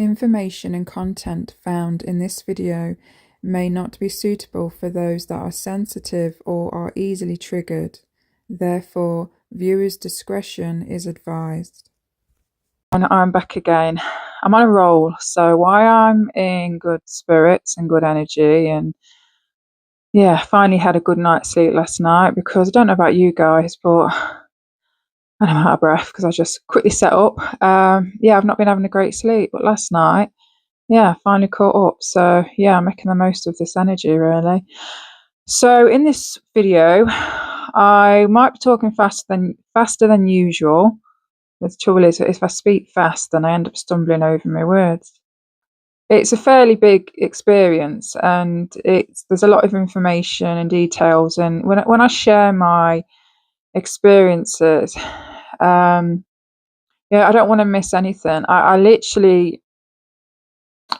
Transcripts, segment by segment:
Information and content found in this video may not be suitable for those that are sensitive or are easily triggered. Therefore, viewers' discretion is advised. And I'm back again. I'm on a roll, so while I'm in good spirits and good energy, and yeah, finally had a good night's sleep last night, because I don't know about you guys, but and I'm out of breath because I just quickly set up. Yeah, I've not been having a great sleep, but last night, yeah, finally caught up. So yeah, I'm making the most of this energy, really. So in this video, I might be talking faster than usual. The trouble is, if I speak fast, then I end up stumbling over my words. It's a fairly big experience, and there's a lot of information and details. And when I share my experiences, yeah, I don't want to miss anything. I literally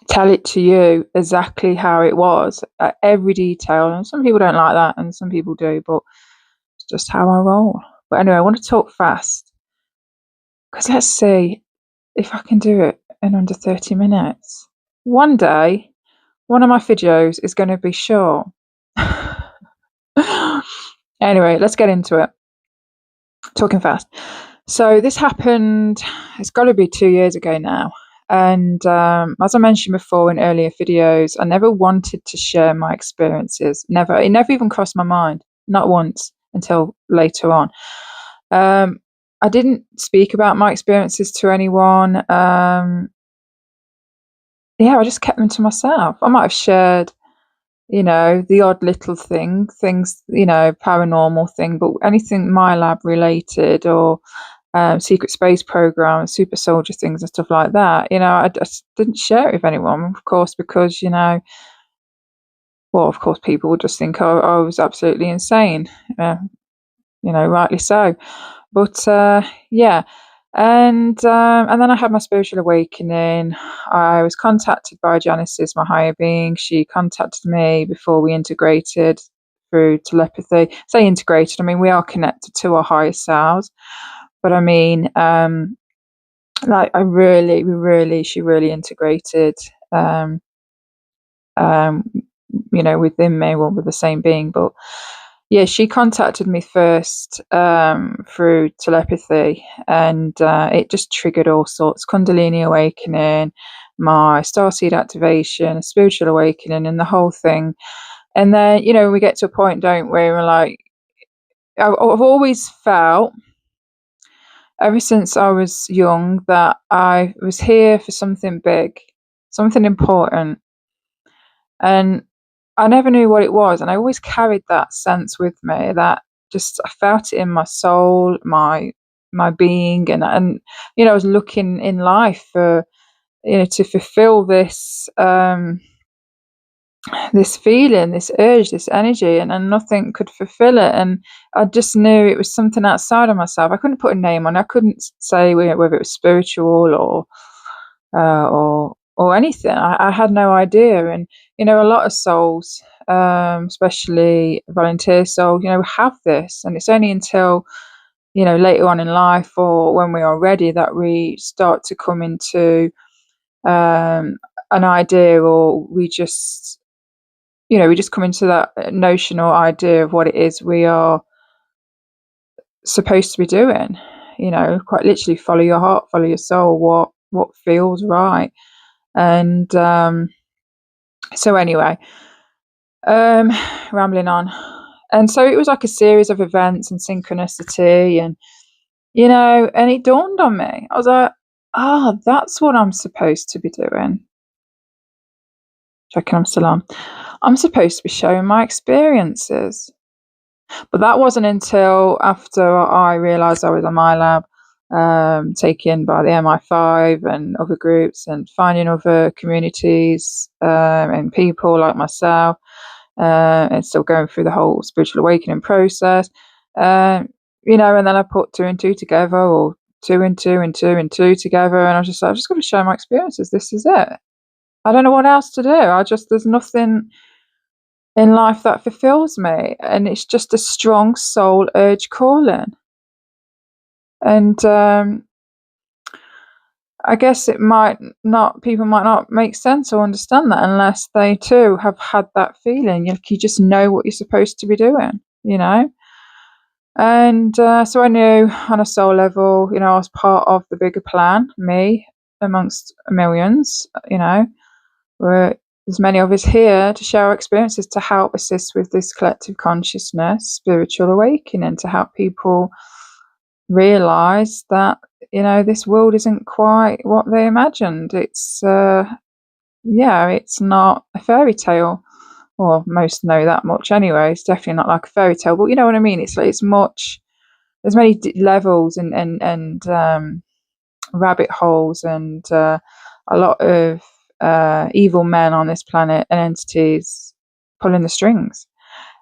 tell it to you exactly how it was, every detail. And some people don't like that, and some people do, but it's just how I roll. But anyway, I want to talk fast, because let's see if I can do it in under 30 minutes. One day, one of my videos is going to be short. Anyway, let's get into it. Talking fast. So this happened, it's got to be 2 years ago now. And as I mentioned before in earlier videos, I never wanted to share my experiences. Never. It never even crossed my mind. Not once until later on. I didn't speak about my experiences to anyone. Yeah, I just kept them to myself. I might have shared, the odd little things, paranormal thing, but anything MyLab related or secret space program, super soldier things and stuff like that, I just didn't share it with anyone, of course, because, well, of course, people would just think I was absolutely insane, rightly so. But yeah. And then I had my spiritual awakening. I was contacted by Genesis, my higher being. She contacted me before we integrated through telepathy. Say integrated, I mean, we are connected to our higher selves. But I mean, she really integrated, within me, well, with the same being. But yeah, she contacted me first through telepathy, and it just triggered all sorts: Kundalini awakening, my starseed activation, spiritual awakening, and the whole thing. And then, we get to a point, don't we? We're like, I've always felt, ever since I was young, that I was here for something big, something important. And I never knew what it was, and I always carried that sense with me, that just I felt it in my soul, my being, and I was looking in life for, to fulfill this this feeling, this urge, this energy, and nothing could fulfill it. And I just knew it was something outside of myself. I couldn't put a name on it. I couldn't say whether it was spiritual or anything. I had no idea. And a lot of souls, especially volunteer souls, have this, and it's only until later on in life, or when we are ready, that we start to come into an idea, or we just come into that notion or idea of what it is we are supposed to be doing. Quite literally, follow your heart, follow your soul, what feels right. And so anyway, rambling on. And so it was like a series of events and synchronicity, and and it dawned on me. I was like, that's what I'm supposed to be doing. Checking I'm still on. I'm supposed to be showing my experiences. But that wasn't until after I realised I was on MyLab, taken by the MI5 and other groups, and finding other communities and people like myself, and still going through the whole spiritual awakening process. And then I put two and two together, or two and two and two and two together, and I was just like, I've just got to share my experiences. This is it. I don't know what else to do. There's nothing in life that fulfills me, and it's just a strong soul urge calling. And I guess people might not make sense or understand that unless they too have had that feeling. You just know what you're supposed to be doing, And so I knew on a soul level, I was part of the bigger plan, me amongst millions, there's many of us here to share our experiences to help assist with this collective consciousness, spiritual awakening, to help people realize that, this world isn't quite what they imagined. It's, it's not a fairy tale. Well, most know that much anyway. It's definitely not like a fairy tale, but you know what I mean? It's much, there's many levels and rabbit holes and a lot of evil men on this planet and entities pulling the strings.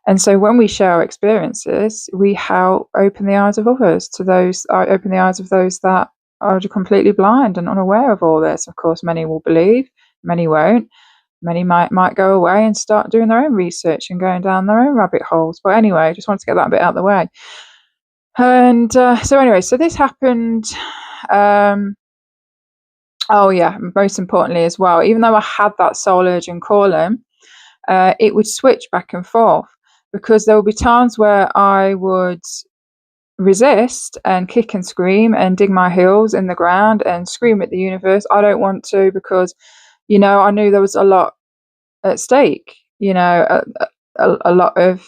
And so when we share our experiences, we help open the eyes of others open the eyes of those that are completely blind and unaware of all this. Of course, many will believe, many won't. Many might go away and start doing their own research and going down their own rabbit holes. But anyway, I just wanted to get that bit out of the way. And so this happened. Most importantly as well, even though I had that soul urge and calling, it would switch back and forth, because there would be times where I would resist and kick and scream and dig my heels in the ground and scream at the universe, I don't want to, because, I knew there was a lot at stake, a lot of,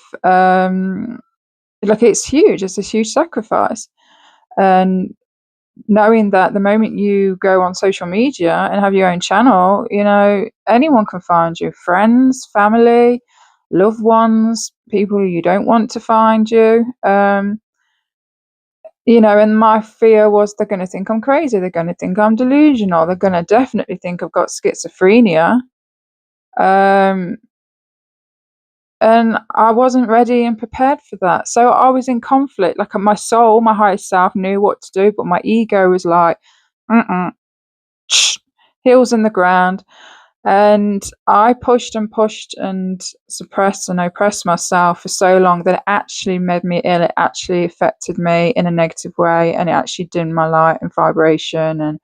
it's huge. It's a huge sacrifice. And knowing that the moment you go on social media and have your own channel, anyone can find you, friends, family, loved ones, people you don't want to find you. And my fear was they're going to think I'm crazy. They're going to think I'm delusional. They're going to definitely think I've got schizophrenia. And I wasn't ready and prepared for that. So I was in conflict. Like, my soul, my higher self, knew what to do, but my ego was like, heels in the ground. And I pushed and suppressed and oppressed myself for so long that it actually made me ill. It actually affected me in a negative way, and it actually dimmed my light and vibration. And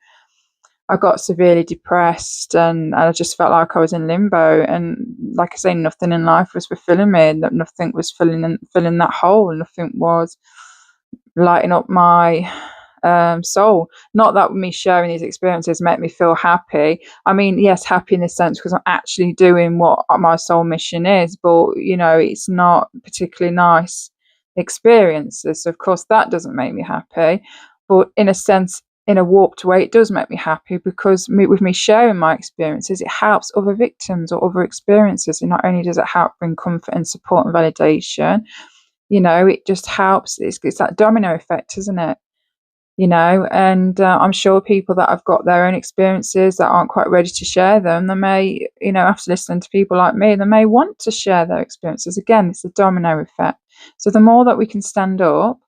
I got severely depressed, and I just felt like I was in limbo. And like I say, nothing in life was fulfilling me. Nothing was filling that hole. Nothing was lighting up my soul. Not that me sharing these experiences made me feel happy. I mean, yes, happy in the sense because I'm actually doing what my soul mission is, but it's not particularly nice experiences. So of course that doesn't make me happy, but in a sense, in a warped way, it does make me happy, because with me sharing my experiences, it helps other victims or other experiences. And not only does it help bring comfort and support and validation, it just helps. It's that domino effect, isn't it? And I'm sure people that have got their own experiences that aren't quite ready to share them, they may, after listening to people like me, they may want to share their experiences. Again, it's the domino effect. So the more that we can stand up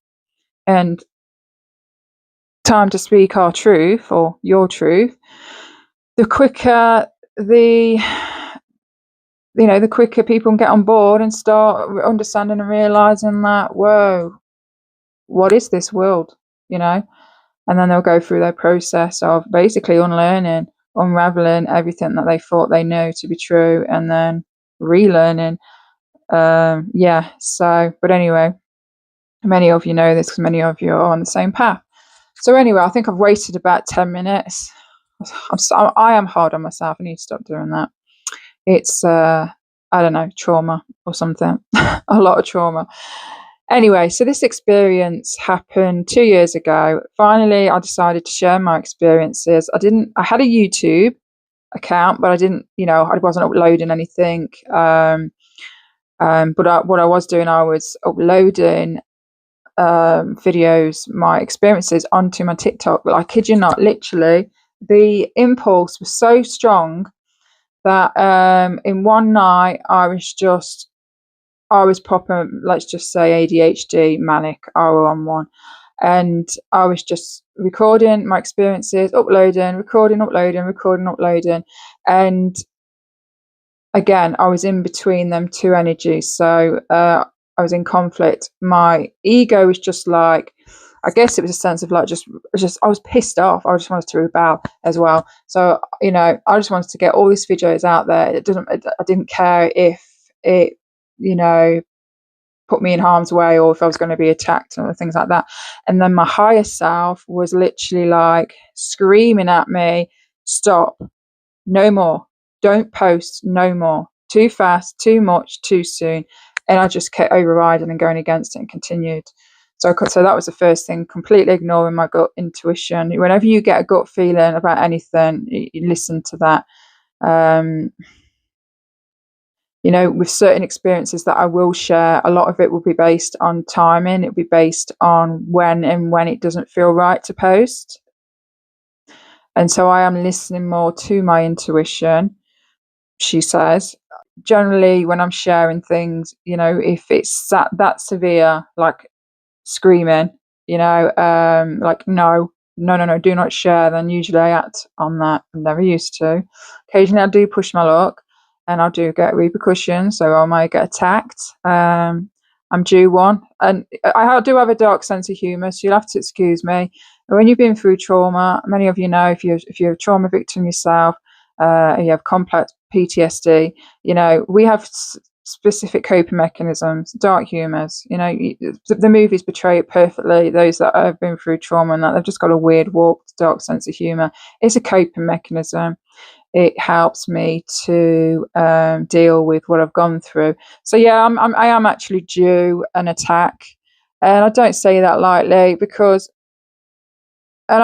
and time to speak our truth or your truth, the quicker the quicker people can get on board and start understanding and realizing that, whoa, what is this world, and then they'll go through their process of basically unlearning, unraveling everything that they thought they know to be true, and then relearning. But anyway, many of you know this because many of you are on the same path. So anyway, I think I've waited about 10 minutes. I am hard on myself. I need to stop doing that. It's, I don't know, trauma or something. A lot of trauma. Anyway, so this experience happened 2 years ago. Finally, I decided to share my experiences. I had a YouTube account, but I didn't, I wasn't uploading anything. But what I was doing, I was uploading videos, my experiences onto my TikTok. But I kid you not, literally, the impulse was so strong that in one night I was proper, let's just say ADHD, manic, hour on one. And I was just recording my experiences, uploading. And again, I was in between them two energies. So I was in conflict. My ego was just like, I guess it was a sense of like just I was pissed off. I just wanted to rebel as well. So I just wanted to get all these videos out there. I didn't care if it put me in harm's way or if I was going to be attacked or things like that. And then my higher self was literally like screaming at me, stop, no more, don't post, no more, too fast, too much, too soon. And I just kept overriding and going against it and continued. So that was the first thing, completely ignoring my gut intuition. Whenever you get a gut feeling about anything, you listen to that. With certain experiences that I will share, a lot of it will be based on timing. It will be based on when it doesn't feel right to post. And so I am listening more to my intuition, she says. Generally, when I'm sharing things, if it's that severe, like screaming, like no, do not share, then usually I act on that. I'm never used to. Occasionally I do push my luck and I do get repercussions, so I might get attacked. I'm due one, and I do have a dark sense of humour, so you'll have to excuse me. When you've been through trauma, many of you know, if you're a trauma victim yourself, you have complex PTSD, we have specific coping mechanisms, dark humours. The movies portray it perfectly. Those that have been through trauma and that, they've just got a weird, warped, dark sense of humour. It's a coping mechanism. It helps me to deal with what I've gone through. So yeah, I am actually due an attack, and I don't say that lightly because, and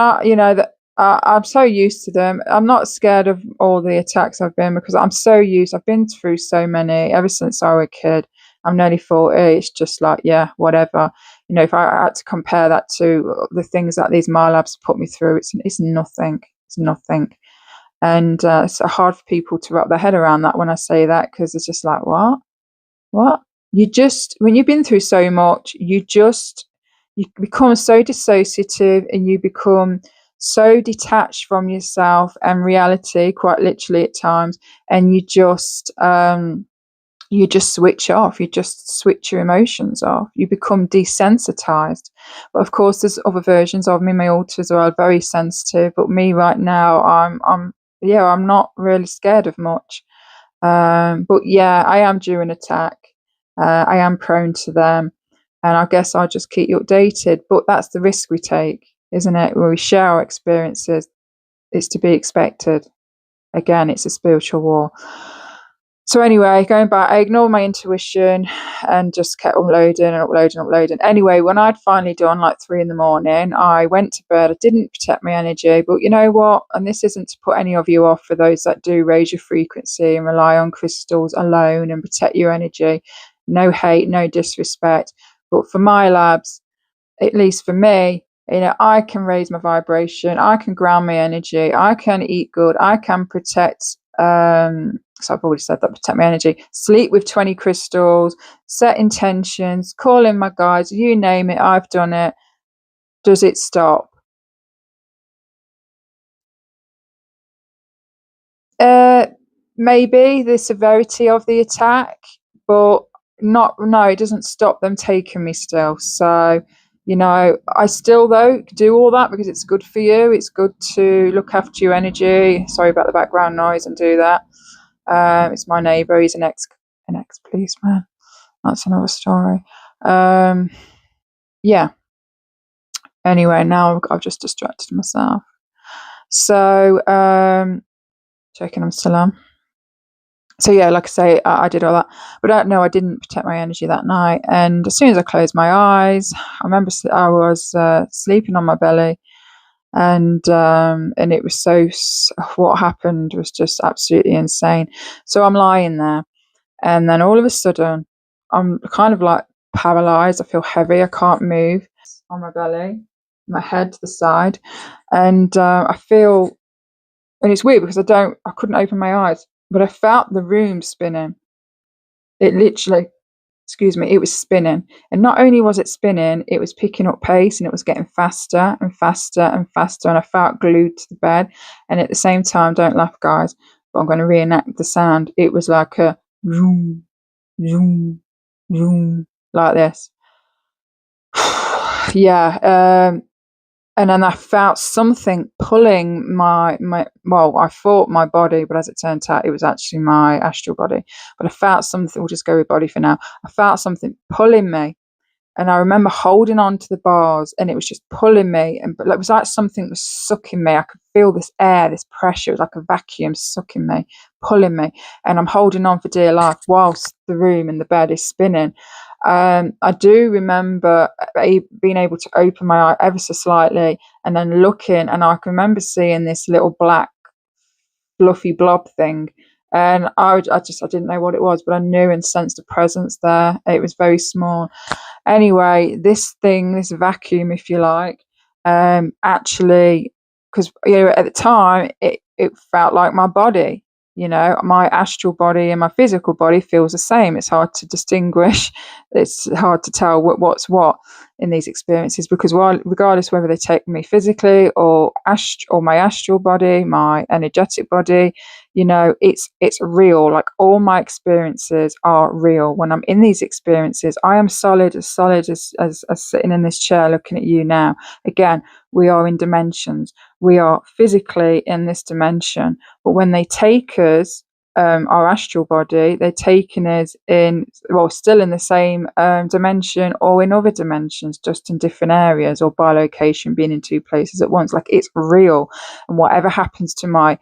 I'm so used to them. I'm not scared of all the attacks I've been, because I'm so used. I've been through so many ever since I was a kid. I'm nearly 40. It's just like, yeah, whatever. If I had to compare that to the things that these MyLabs put me through, it's nothing. It's nothing. And it's hard for people to wrap their head around that when I say that, because it's just like, what? When you've been through so much, you become so dissociative, and you become so detached from yourself and reality, quite literally at times, and you just switch off. You just switch your emotions off. You become desensitized. But of course, there's other versions of me. My alters are very sensitive, but me right now, I'm not really scared of much. But yeah, I am due an attack. I am prone to them, and I guess I'll just keep you updated. But that's the risk we take, isn't it? When we share our experiences, it's to be expected. Again, it's a spiritual war. So anyway, going back, I ignored my intuition and just kept uploading. Anyway, when I'd finally done like 3 a.m, I went to bed. I didn't protect my energy, but you know what? And this isn't to put any of you off, for those that do raise your frequency and rely on crystals alone and protect your energy. No hate, no disrespect. But for MyLabs, at least for me, I can raise my vibration. I can ground my energy. I can eat good. I can protect. So I've already said that, protect my energy, sleep with 20 crystals, set intentions, call in my guides, you name it, I've done it. Does it stop? Maybe the severity of the attack, but it doesn't stop them taking me still. So I still though do all that because it's good for you. It's good to look after your energy. Sorry about the background noise, and do that. It's my neighbour. He's an ex policeman. That's another story. Yeah. Anyway, now I've just distracted myself. So, checking I'm still on. So yeah, like I say, I did all that, but I didn't protect my energy that night. And as soon as I closed my eyes, I remember I was sleeping on my belly. And it was what happened was just absolutely insane. So I'm lying there, and then all of a sudden I'm kind of like paralyzed. I feel heavy. I can't move on my belly, my head to the side, and I feel, and it's weird because I couldn't open my eyes, but I felt the room spinning. It literally, it was spinning. And not only was it spinning, it was picking up pace, and it was getting faster and faster and faster. And I felt glued to the bed. And at the same time, don't laugh, guys, but I'm going to reenact the sound. It was like a zoom, zoom, zoom, like this. yeah. And then I felt something pulling well, I thought my body, but as it turned out, it was actually my astral body. But I felt something, we'll just go with body for now. I felt something pulling me. And I remember holding on to the bars and it was just pulling me. And it was like something was sucking me. I could feel this air, this pressure. It was like a vacuum sucking me, pulling me. And I'm holding on for dear life whilst the room and the bed is spinning. I do remember being able to open my eye ever so slightly and then looking, and I can remember seeing this little black fluffy blob thing. And I didn't know what it was, but I knew and sensed a presence there. It was very small. Anyway, this thing, this vacuum, if you like, actually, because at the time it felt like my body. My astral body and my physical body feels the same. It's hard to distinguish. It's hard to tell what's what in these experiences, because regardless whether they take me physically or my astral body, my energetic body, it's real. Like, all my experiences are real. When I'm in these experiences, I am solid as sitting in this chair looking at you now. Again, we are in dimensions. We are physically in this dimension, but when they take us, our astral body, they're taking us still in the same dimension or in other dimensions, just in different areas, or by location, being in two places at once. Like, it's real. And whatever happens to my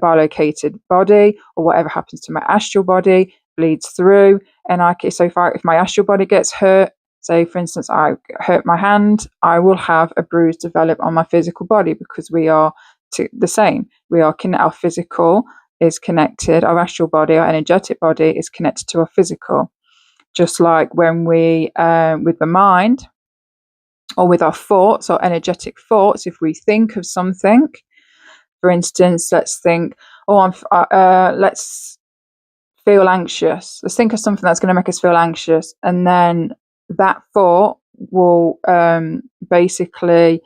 bilocated body, or whatever happens to my astral body, bleeds through. And if my astral body gets hurt, say for instance I hurt my hand, I will have a bruise develop on my physical body, because we are the same. Our physical is connected, our astral body, our energetic body is connected to our physical. Just like when we, with the mind, or with our thoughts, or energetic thoughts, if we think of something, for instance, let's think, let's feel anxious. Let's think of something that's going to make us feel anxious, and then that thought will basically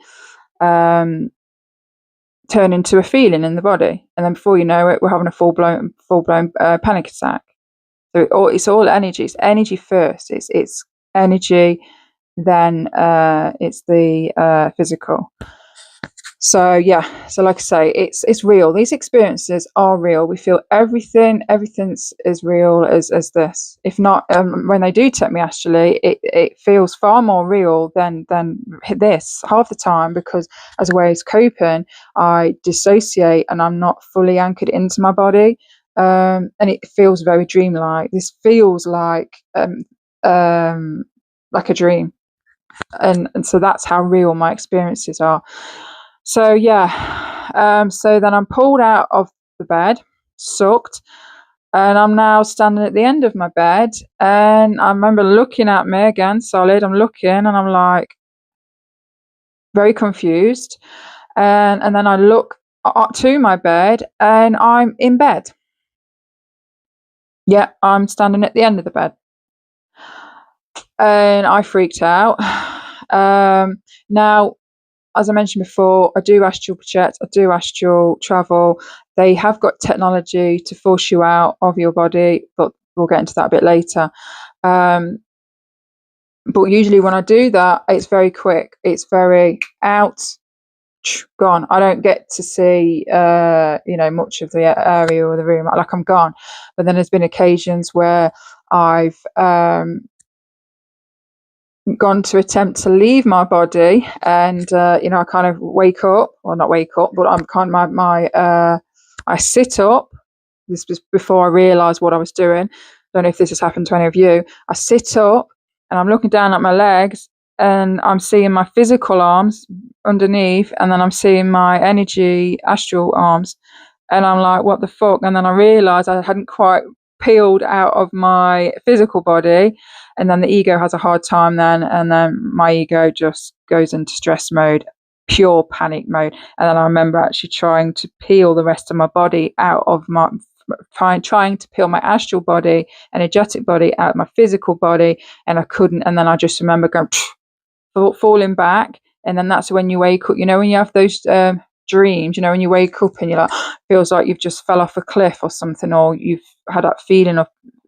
turn into a feeling in the body, and then before you know it, we're having a full-blown panic attack. So it's all energy. It's energy first. It's energy, then it's the physical. So like I say, it's real. These experiences are real. We feel everything. Everything's as real as this. If not, when they do take me astrally, it feels far more real than this half the time, because as a way of coping, I dissociate and I'm not fully anchored into my body, and it feels very dreamlike. This feels like a dream, and so that's how real my experiences are. So so then I'm pulled out of the bed, sucked, and I'm now standing at the end of my bed, and I remember looking at me again, solid. I'm looking, and I'm like very confused, and then I look to my bed, and I'm in bed. Yeah, I'm standing at the end of the bed, and I freaked out. Now, as I mentioned before, I do astral project, I do astral travel. They have got technology to force you out of your body, but we'll get into that a bit later. But usually when I do that, it's very quick. It's very out, gone. I don't get to see, much of the area or the room. Like, I'm gone. But then there's been occasions where I've gone to attempt to leave my body, and I kind of wake up, or not wake up, but I'm kind of I sit up. This was before I realized what I was doing. I don't know if this has happened to any of you. I sit up and I'm looking down at my legs, and I'm seeing my physical arms underneath, and then I'm seeing my energy astral arms, and I'm like, what the fuck? And then I realized I hadn't quite peeled out of my physical body, and then the ego has a hard time then, and then my ego just goes into stress mode, pure panic mode. And then I remember actually trying to peel the rest of my body out of my trying to peel my astral body, energetic body, out of my physical body, and I couldn't. And then I just remember going falling back, and then that's when you wake up. When you have those dreams, when you wake up and you're like, feels like you've just fell off a cliff or something, or you've had that feeling of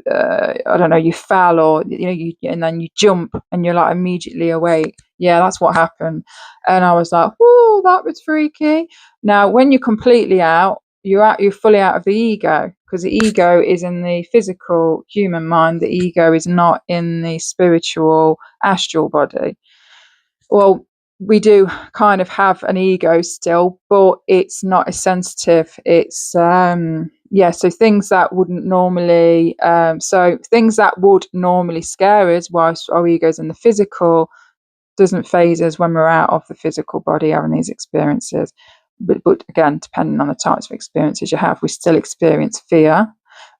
I don't know, you fell, or and then you jump and you're like immediately awake. Yeah, that's what happened. And I was like, whoa, that was freaky. Now, when you're completely out, you're fully out of the ego, because the ego is in the physical human mind. The ego is not in the spiritual astral body. Well, we do kind of have an ego still, but it's not as sensitive. It's so things that wouldn't normally things that would normally scare us whilst our ego's in the physical doesn't phase us when we're out of the physical body having these experiences. But again, depending on the types of experiences you have, we still experience fear.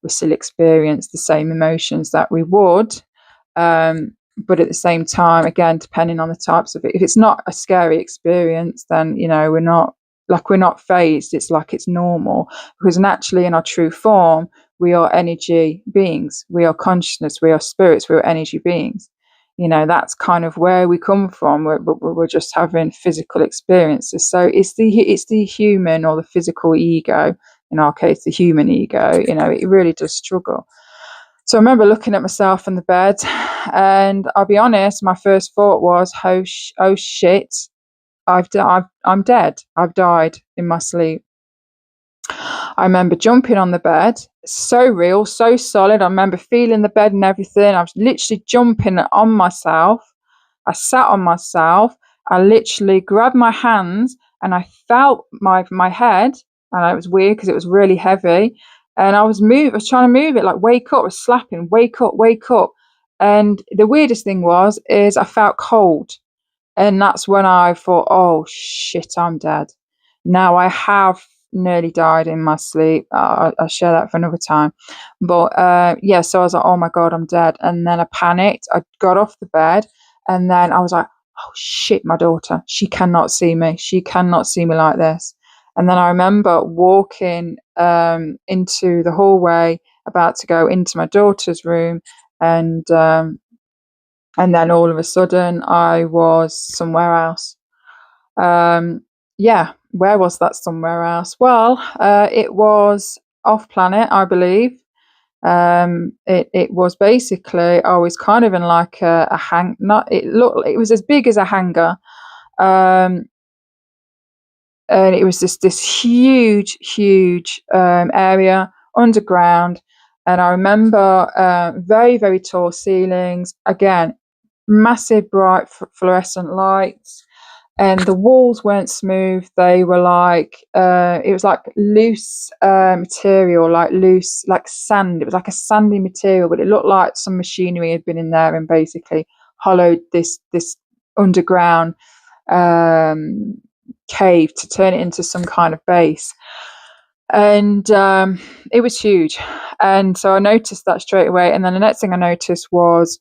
We still experience the same emotions that we would. But at the same time, again, depending on the types of it, if it's not a scary experience, then we're not phased. It's like it's normal, because naturally in our true form we are energy beings, we are consciousness, we are spirits, we are energy beings. That's kind of where we come from. We're just having physical experiences. So it's the human or the physical ego, in our case the human ego, it really does struggle. So I remember looking at myself in the bed, and I'll be honest, my first thought was, oh shit, I'm dead. I've died in my sleep. I remember jumping on the bed, so real, so solid. I remember feeling the bed and everything. I was literally jumping on myself. I sat on myself. I literally grabbed my hands and I felt my head, and it was weird because it was really heavy. And I was trying to move it, like wake up, I was slapping, wake up, wake up. And the weirdest thing is I felt cold. And that's when I thought, oh shit, I'm dead. Now I have nearly died in my sleep. I'll share that for another time. But so I was like, oh my God, I'm dead. And then I panicked. I got off the bed, and then I was like, oh shit, my daughter, she cannot see me. She cannot see me like this. And then I remember walking into the hallway, about to go into my daughter's room, and then all of a sudden I was somewhere else. Where was that somewhere else? Well, it was off planet, I believe. It was basically, I was kind of in like a hang. It was as big as a hangar. And it was just this huge area underground. And I remember very, very tall ceilings, again, massive bright fluorescent lights, and the walls weren't smooth. They were like, it was like loose material, like sand. It was like a sandy material, but it looked like some machinery had been in there and basically hollowed this underground cave to turn it into some kind of base. And it was huge. And so I noticed that straight away. And then the next thing I noticed was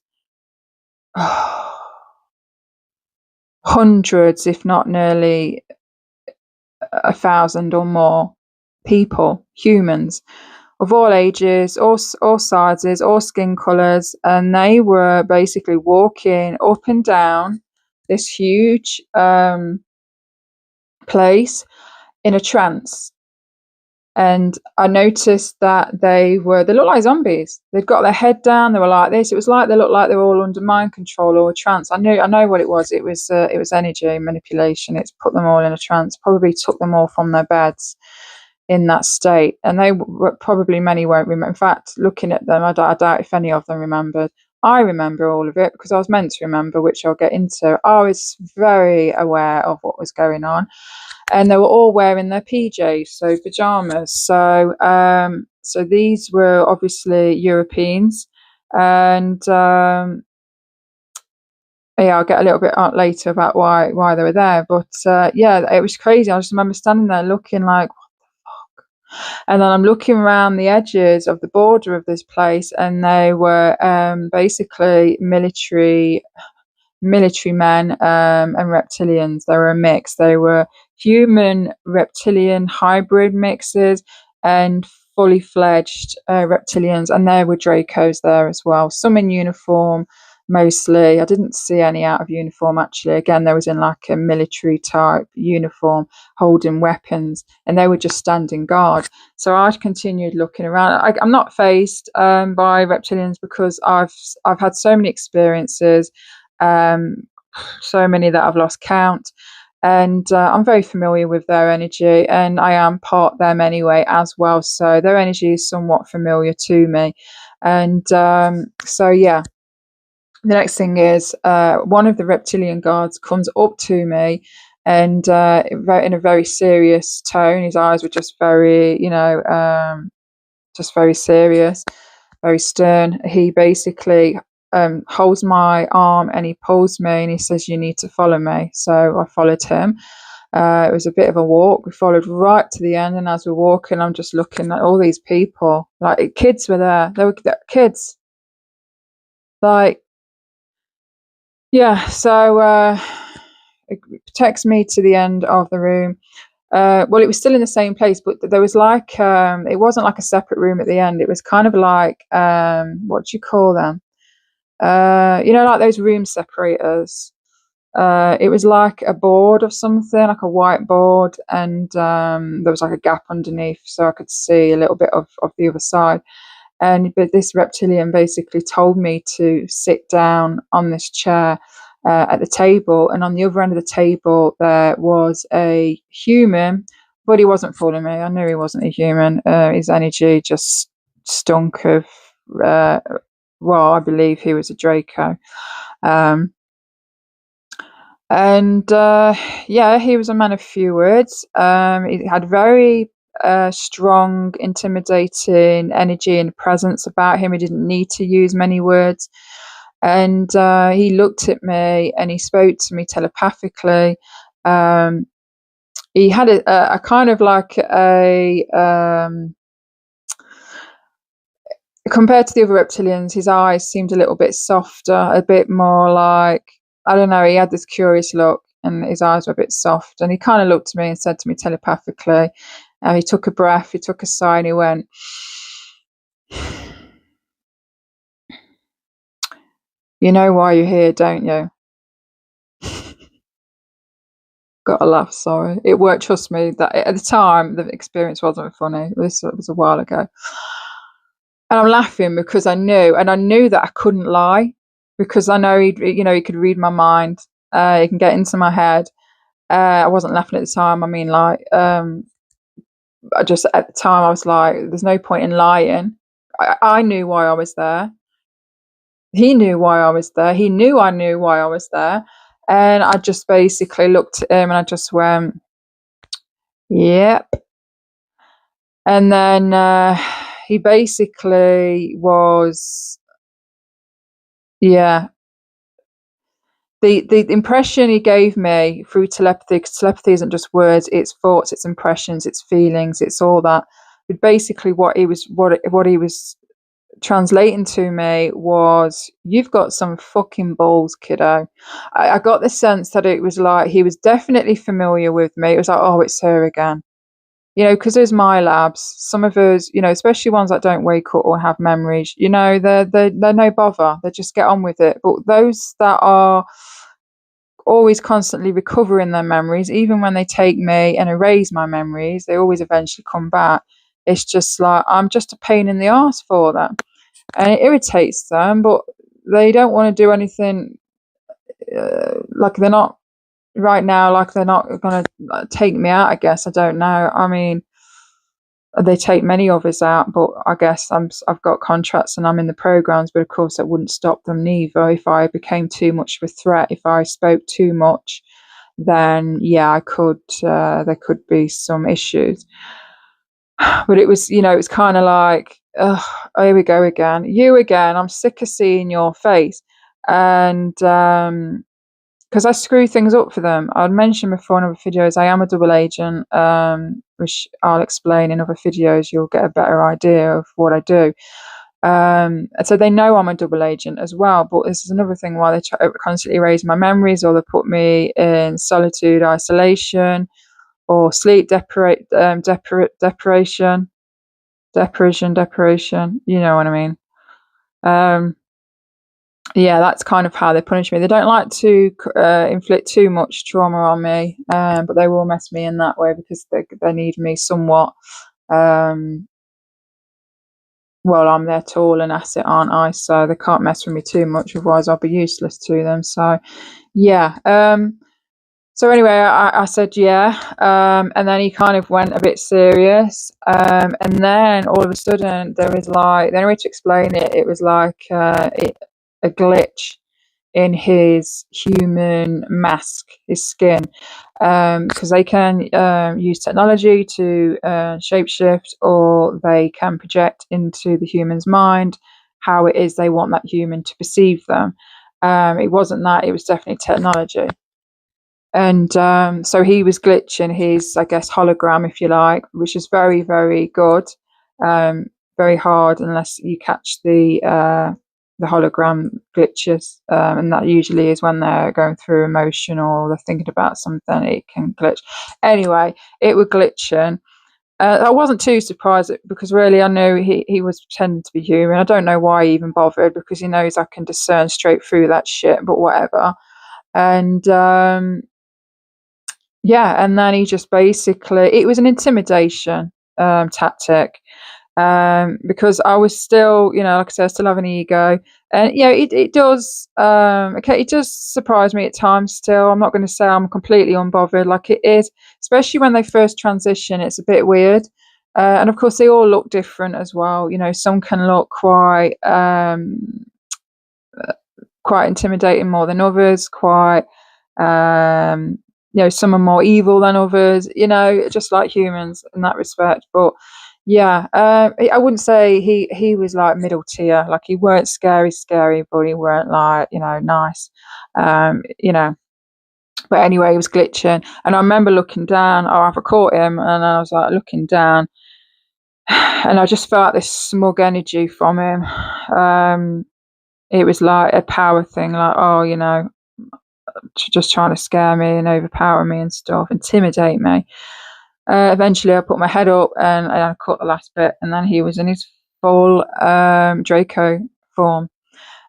hundreds, if not nearly 1,000 or more people, humans of all ages, all sizes, all skin colours, and they were basically walking up and down this huge place in a trance. And I noticed that they looked like zombies. They'd got their head down. They were like this. It was like they looked like they were all under mind control or a trance. I know what it was. It was energy manipulation. It's put them all in a trance. Probably took them all from their beds in that state. And they probably, many won't remember. In fact, looking at them, I doubt if any of them remembered. I remember all of it because I was meant to remember, which I'll get into. I was very aware of what was going on. And they were all wearing their PJs, so pajamas. So these were obviously Europeans, and I'll get a little bit out later about why they were there. But it was crazy. I just remember standing there looking like, what the fuck? And then I'm looking around the edges of the border of this place, and they were basically military men and reptilians. They were a mix. They were human reptilian hybrid mixes and fully fledged reptilians, and there were dracos there as well, some in uniform, mostly. I didn't see any out of uniform, actually. Again, they was in like a military type uniform holding weapons, and they were just standing guard. So I continued looking around. I'm not fazed by reptilians, because I've had so many experiences, so many that I've lost count. And I'm very familiar with their energy, and I am part them anyway as well. So their energy is somewhat familiar to me. And so, yeah, the next thing is one of the reptilian guards comes up to me, and in a very serious tone. His eyes were just very, just very serious, very stern. He basically holds my arm and he pulls me and he says, "You need to follow me." So I followed him. It was a bit of a walk. We followed right to the end, and as we're walking, I'm just looking at all these people. Like, kids were there. They were kids. Like, yeah. So it takes me to the end of the room. Well, it was still in the same place, but there was like it wasn't like a separate room at the end. It was kind of like what do you call them? Like those room separators. It was like a board of something, like a whiteboard, and there was like a gap underneath, so I could see a little bit of the other side. But this reptilian basically told me to sit down on this chair at the table, and on the other end of the table there was a human, but he wasn't fooling me. I knew he wasn't a human. His energy just stunk of, I believe he was a draco. He was a man of few words. He had very strong, intimidating energy and presence about him. He didn't need to use many words. And he looked at me and he spoke to me telepathically. He had a kind of like compared to the other reptilians, his eyes seemed a little bit softer, a bit more like, I don't know, he had this curious look and his eyes were a bit soft. And he kind of looked at me and said to me telepathically, he took a breath, he took a sigh, and he went, "You know why you're here, don't you?" Got a laugh, sorry. It worked, trust me. That at the time, the experience wasn't funny. This was a while ago. And I'm laughing because I knew that I couldn't lie, because I know he could read my mind. He can get into my head. I wasn't laughing at the time. I mean, like, I just, at the time, I was like, there's no point in lying. I knew why I was there. He knew why I was there. He knew I knew why I was there. And I just basically looked at him and I just went, "Yep." And then he basically was, yeah. The impression he gave me through telepathy, because telepathy isn't just words, it's thoughts, it's impressions, it's feelings, it's all that. But basically what he was translating to me was, "You've got some fucking balls, kiddo." I got the sense that it was like he was definitely familiar with me. It was like, "Oh, it's her again." Because there's my labs, some of us, especially ones that don't wake up or have memories, they're no bother. They just get on with it. But those that are always constantly recovering their memories, even when they take me and erase my memories, they always eventually come back. It's just like, I'm just a pain in the arse for them. And it irritates them, but they don't want to do anything, like they're not right now, like they're not going to take me out, I guess. I don't know. I mean, they take many of us out, but I guess I've got contracts and I'm in the programs, but of course that wouldn't stop them neither. If I became too much of a threat, if I spoke too much, then yeah, I could, there could be some issues. But it was, it's kind of like, oh, here we go again. You again. I'm sick of seeing your face. And because I screw things up for them. I'd mentioned before in other videos, I am a double agent, which I'll explain in other videos. You'll get a better idea of what I do. So they know I'm a double agent as well. But this is another thing why they constantly erase my memories, or they put me in solitude, isolation, or sleep deprivation. You know what I mean. yeah, that's kind of how they punish me. They don't like to inflict too much trauma on me, but they will mess me in that way because they need me somewhat. Um, well, I'm their tool and asset, aren't I? So they can't mess with me too much, otherwise I'll be useless to them. So, yeah. So anyway, I said yeah, and then he kind of went a bit serious, and then all of a sudden there was like, the only way to explain it, it was like a glitch in his human mask, his skin, because they can use technology to shapeshift, or they can project into the human's mind how it is they want that human to perceive them. It wasn't that; it was definitely technology. And so he was glitching his, I guess, hologram, if you like, which is very, very good. Um, Very hard unless you catch the hologram glitches, and that usually is when they're going through emotion or they're thinking about something. It can glitch. Anyway, it was glitching. I wasn't too surprised because really I knew he was pretending to be human. I don't know why he even bothered, because he knows I can discern straight through that shit. But whatever. And yeah, and then he just basically, it was an intimidation tactic, because I was still, like I said, I still have an ego, and it does, okay, it does surprise me at times. Still, I'm not going to say I'm completely unbothered. Like, it is, especially when they first transition, it's a bit weird, and of course they all look different as well. Some can look quite intimidating more than others, quite some are more evil than others, just like humans in that respect. But yeah, I wouldn't say he was like middle tier. Like, he weren't scary, but he weren't like, nice. You know but anyway, he was glitching, and I remember looking down. I caught him, and I was like looking down, and I just felt this smug energy from him. It was like a power thing, like, oh, just trying to scare me and overpower me and stuff, intimidate me. Eventually, I put my head up and I caught the last bit, and then he was in his full Draco form.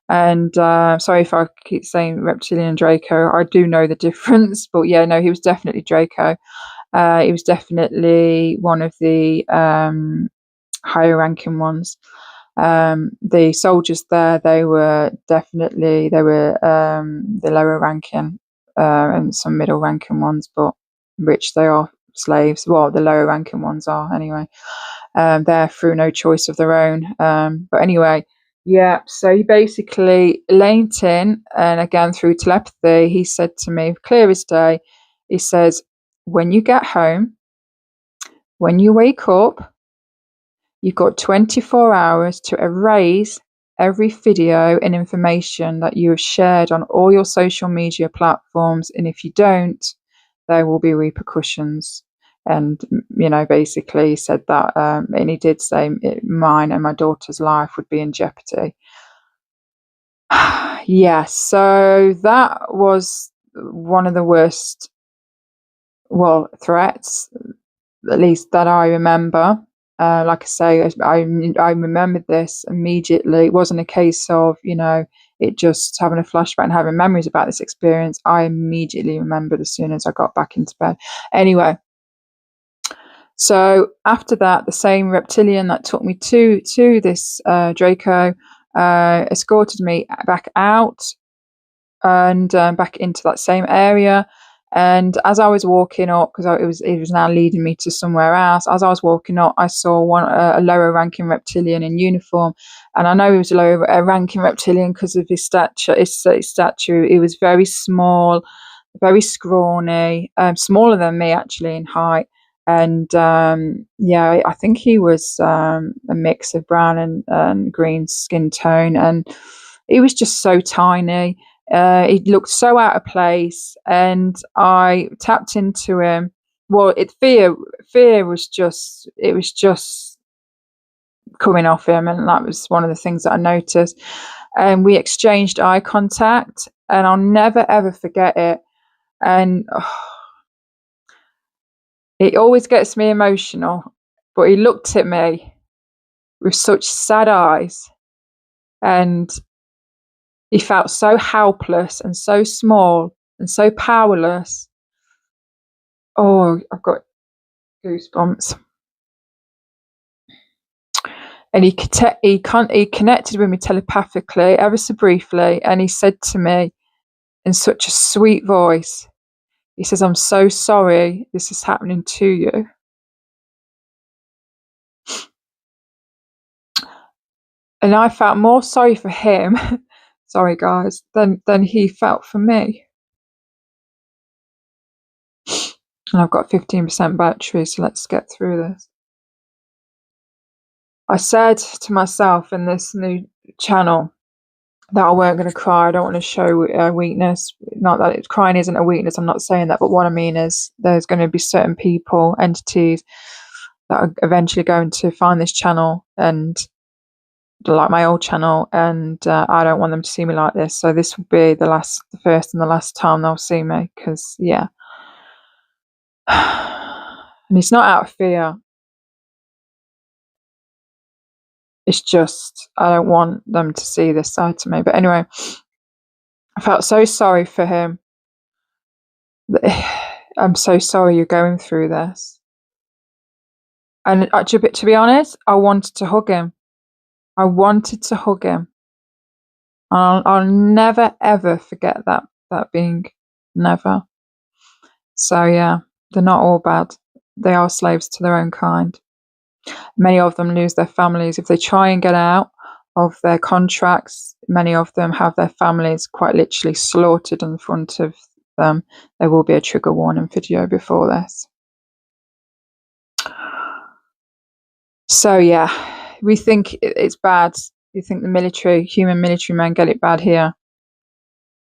And sorry if I keep saying reptilian Draco. I do know the difference, but yeah, no, he was definitely Draco. He was definitely one of the higher ranking ones. The soldiers there, they were the lower ranking, and some middle ranking ones, but which they are slaves. Well, the lower ranking ones are anyway. They're through no choice of their own. But anyway, yeah. So he basically leant in, and again through telepathy, he said to me, clear as day. He says, "When you get home, when you wake up, you've got 24 hours to erase every video and information that you have shared on all your social media platforms. And if you don't, there will be repercussions." And, basically he said that, and he did say mine and my daughter's life would be in jeopardy. Yeah, so that was one of the worst, threats, at least that I remember. Like I say, I remembered this immediately. It wasn't a case of, it just having a flashback and having memories about this experience. I immediately remembered as soon as I got back into bed. Anyway, so after that, the same reptilian that took me to this Draco escorted me back out and back into that same area. And as I was walking up, because it was now leading me to somewhere else, as I was walking up, I saw a lower ranking reptilian in uniform, and I know he was a lower ranking reptilian because of his stature. His stature, he was very small, very scrawny, smaller than me actually in height. And I think he was a mix of brown and green skin tone, and he was just so tiny. He looked so out of place, and I tapped into him. Well, fear was just coming off him, and that was one of the things that I noticed. And we exchanged eye contact, and I'll never ever forget it. And it always gets me emotional. But he looked at me with such sad eyes, and He felt so helpless and so small and so powerless. Oh, I've got goosebumps. And he connected with me telepathically, ever so briefly, and he said to me in such a sweet voice, he says, "I'm so sorry this is happening to you." And I felt more sorry for him, sorry guys, than he felt for me. And I've got 15% battery, so let's get through this. I said to myself in this new channel that I weren't going to cry. I don't want to show weakness. Not that crying isn't a weakness, I'm not saying that, but what I mean is there's going to be certain people, entities that are eventually going to find this channel and like my old channel, and I don't want them to see me like this. So this will be the first and the last time they'll see me, because yeah. And it's not out of fear. It's just, I don't want them to see this side to me. But anyway, I felt so sorry for him. I'm so sorry you're going through this. And to be honest, I wanted to hug him. I wanted to hug him. I'll never, ever forget that being. Never. So yeah, they're not all bad. They are slaves to their own kind. Many of them lose their families. If they try and get out of their contracts, many of them have their families quite literally slaughtered in front of them. There will be a trigger warning video before this. So yeah, we think it's bad. You think the human military men get it bad here.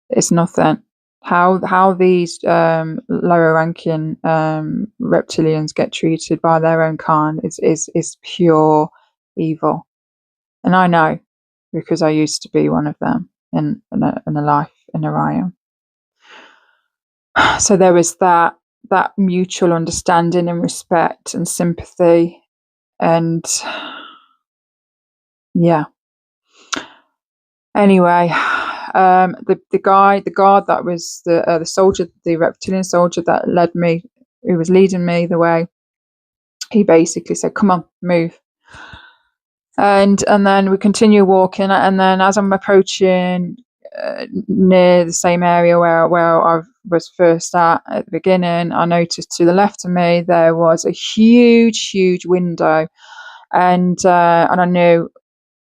It's nothing. How these lower ranking reptilians get treated by their own kind is pure evil. And I know, because I used to be one of them in a life in Orion. So there was that mutual understanding and respect and sympathy, and yeah. Anyway, the guard that was the soldier, the reptilian soldier that led me, who was leading me the way, he basically said, "Come on, move." And then we continue walking, and then as I'm approaching near the same area where I was first at the beginning, I noticed to the left of me there was a huge window, and I knew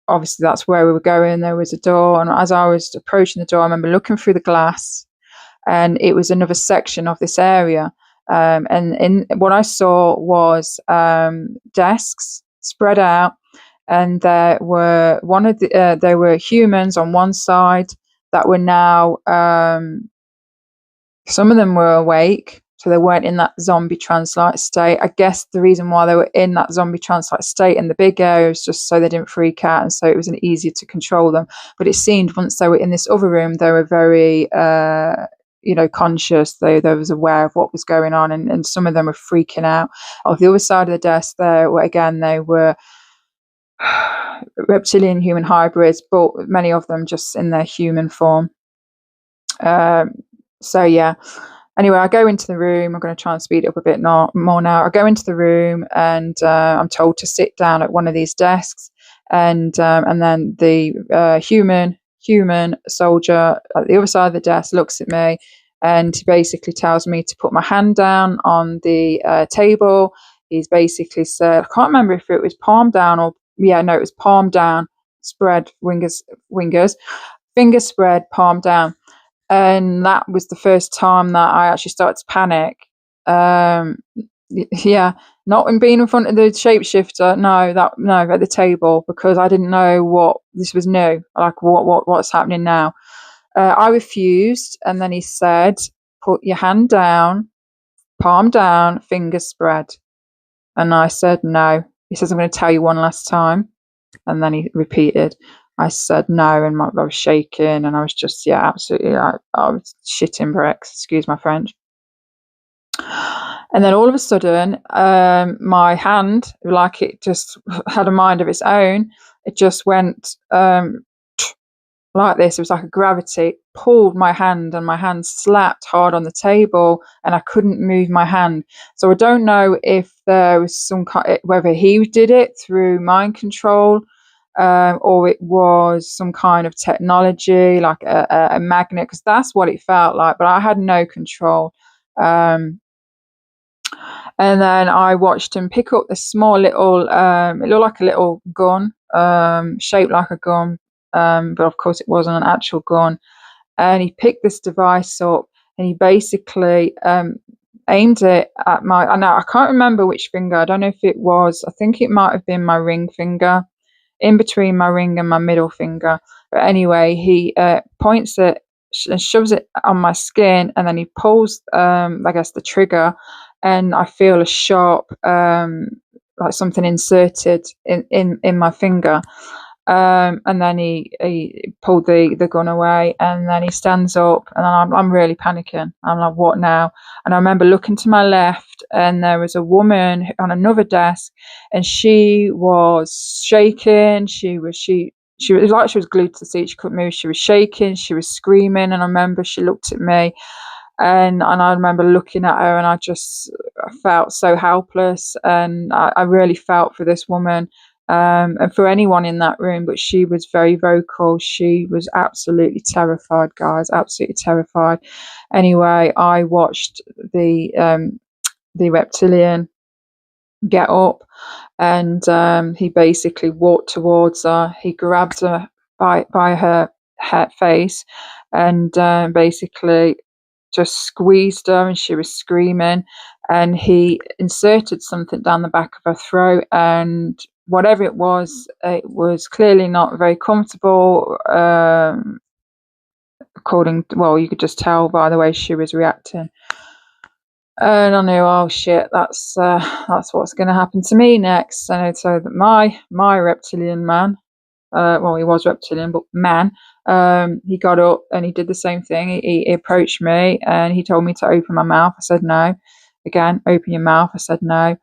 obviously that's where we were going. There was a door, and as I was approaching the door, I remember looking through the glass, and it was another section of this area, and what I saw was desks spread out, and there were there were humans on one side that were now some of them were awake, so they weren't in that zombie trance-like state. I guess the reason why they were in that zombie trance-like state in the big area was just so they didn't freak out, and so it was easier to control them. But it seemed once they were in this other room, they were very conscious. They was aware of what was going on, and some of them were freaking out. On the other side of the desk there, again, they were reptilian human hybrids, but many of them just in their human form. So yeah, anyway, I go into the room. I'm going to try and speed it up a bit more now. I go into the room, and I'm told to sit down at one of these desks, and then the human soldier at the other side of the desk looks at me, and he basically tells me to put my hand down on the table. He's basically said, I can't remember if it was palm down or it was palm down, spread, fingers spread, palm down. And that was the first time that I actually started to panic. Yeah, not in being in front of the shapeshifter, no, at the table, because I didn't know what this was new. Like what's happening now? I refused, and then he said, "Put your hand down, palm down, fingers spread." And I said no. He says, "I'm going to tell you one last time," and then he repeated. I said no, and I was shaking, and I was just, absolutely, I was shitting bricks, excuse my French. And then all of a sudden, my hand, like it just had a mind of its own, it just went like this. It was like a gravity pulled my hand, and my hand slapped hard on the table, and I couldn't move my hand. So I don't know if there was some kind, whether he did it through mind control, or it was some kind of technology, like a magnet, because that's what it felt like. But I had no control. And then I watched him pick up this small little, it looked like a little gun, shaped like a gun, but of course it wasn't an actual gun. And he picked this device up, and he basically aimed it at my, I can't remember which finger. I don't know if it was, I think it might have been my ring finger, in between my ring and my middle finger. But anyway, he points it and shoves it on my skin, and then he pulls, I guess, the trigger, and I feel a sharp, like something inserted in my finger. And then he pulled the gun away, and then he stands up, and I'm really panicking. I'm like, what now? And I remember looking to my left, and there was a woman on another desk, and she was shaking. She was like she was glued to the seat. She couldn't move. She was shaking. She was screaming. And I remember she looked at me, and I remember looking at her, and I felt so helpless, and I really felt for this woman. And for anyone in that room, but she was very vocal. She was absolutely terrified, guys, absolutely terrified. Anyway, I watched the reptilian get up, and he basically walked towards her. He grabbed her by her face, and basically just squeezed her, and she was screaming, and he inserted something down the back of her throat, and whatever it was clearly not very comfortable, well, you could just tell by the way she was reacting. And I knew, oh shit, that's what's going to happen to me next. And so that my reptilian man, well, he was reptilian, but man, he got up and he did the same thing. He approached me, and he told me to open my mouth. I said no. Again, open your mouth. I said no.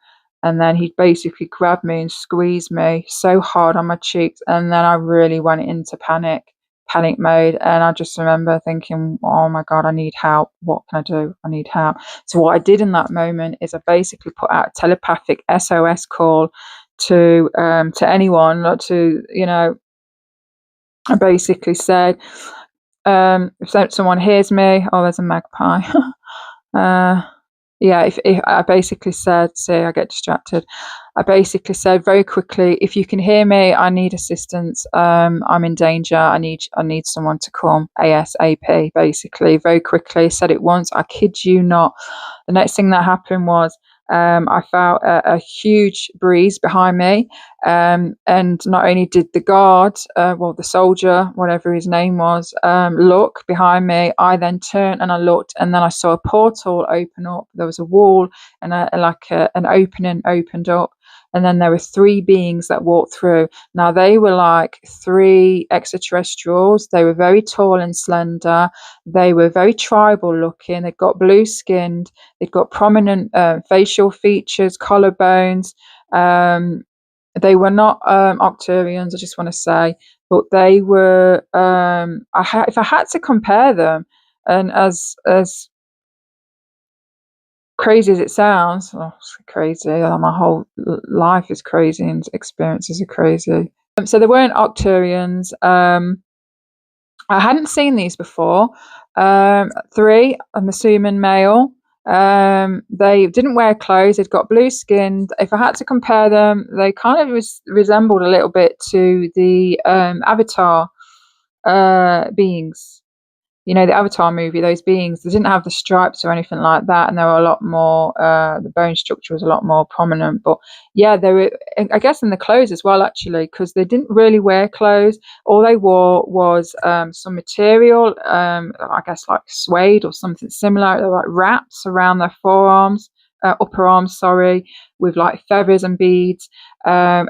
And then he basically grabbed me and squeezed me so hard on my cheeks, and then I really went into panic mode. And I just remember thinking, oh my God, I need help. What can I do? I need help. So what I did in that moment is I basically put out a telepathic SOS call to anyone, not to, I basically said, if someone hears me, oh, there's a magpie. Yeah, if I basically said, see, I get distracted. I basically said very quickly, if you can hear me, I need assistance. I'm in danger. I need someone to come ASAP. Basically, very quickly, said it once. I kid you not. The next thing that happened was I felt a huge breeze behind me, and not only did the guard, the soldier, whatever his name was, look behind me, I then turned and I looked, and then I saw a portal open up. There was a wall, and an opening opened up, and then there were three beings that walked through. Now they were like three extraterrestrials. They were very tall and slender. They were very tribal looking. They'd got blue skinned. They'd got prominent facial features, collarbones. They were not Octarians, I just want to say, but they were. If I had to compare them, and as crazy as it sounds, it's crazy. My whole life is crazy, and experiences are crazy. So they weren't Octarians. I hadn't seen these before. Three, I'm assuming male. They didn't wear clothes. They'd got blue skin. If I had to compare them, they kind of resembled a little bit to the Avatar beings. The Avatar movie, those beings, they didn't have the stripes or anything like that, and they were a lot more, the bone structure was a lot more prominent. But yeah, they were, I guess, in the clothes as well, actually, because they didn't really wear clothes. All they wore was some material, I guess like suede or something similar. They were like wraps around their forearms, upper arms, sorry, with like feathers and beads.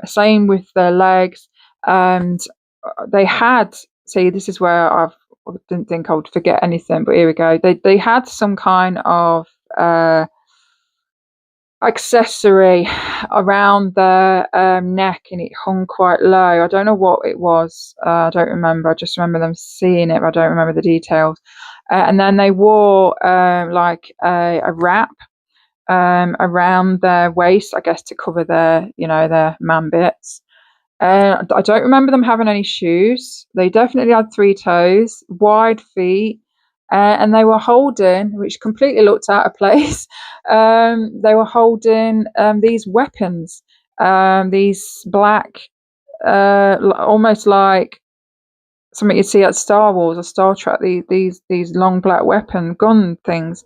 Same with their legs. And they had, see, this is where I didn't think I would forget anything, but here we go. They had some kind of accessory around their neck, and it hung quite low. I don't know what it was. I don't remember. I just remember them seeing it, but I don't remember the details. And then they wore like a wrap around their waist, I guess, to cover their, their man bits. I don't remember them having any shoes. They definitely had three toes, wide feet, and they were holding, which completely looked out of place. They were holding these weapons, these black, almost like something you'd see at Star Wars or Star Trek. These long black weapon gun things.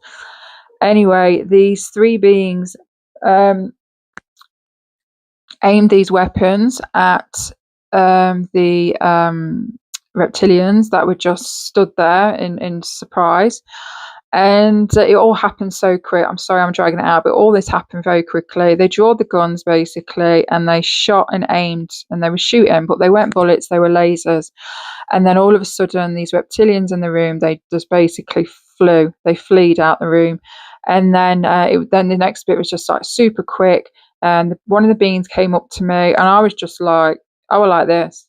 Anyway, these three beings aimed these weapons at the reptilians that were just stood there in surprise. And it all happened so quick. I'm sorry I'm dragging it out, but all this happened very quickly. They drew the guns basically, and they shot and aimed, and they were shooting, but they weren't bullets, they were lasers. And then all of a sudden, these reptilians in the room, they just basically flew. They fleed out the room. And then then the next bit was just like super quick. And one of the beings came up to me, and I was just like, I was like this.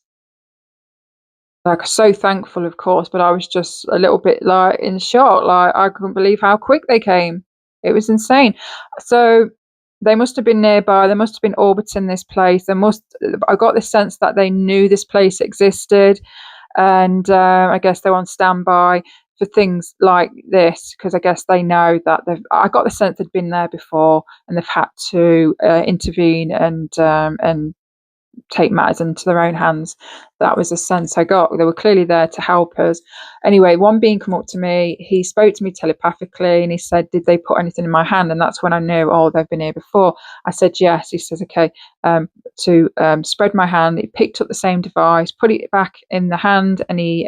Like, so thankful, of course, but I was just a little bit like in shock. Like, I couldn't believe how quick they came. It was insane. So they must have been nearby. They must have been orbiting this place. I got the sense that they knew this place existed, and I guess they were on standby for things like this, because I guess they know that I got the sense they'd been there before, and they've had to intervene and take matters into their own hands. That was the sense I got. They were clearly there to help us. Anyway, one being come up to me, he spoke to me telepathically, and he said, did they put anything in my hand? And that's when I knew, oh, they've been here before. I said yes. He says, okay, to spread my hand. He picked up the same device, put it back in the hand, and he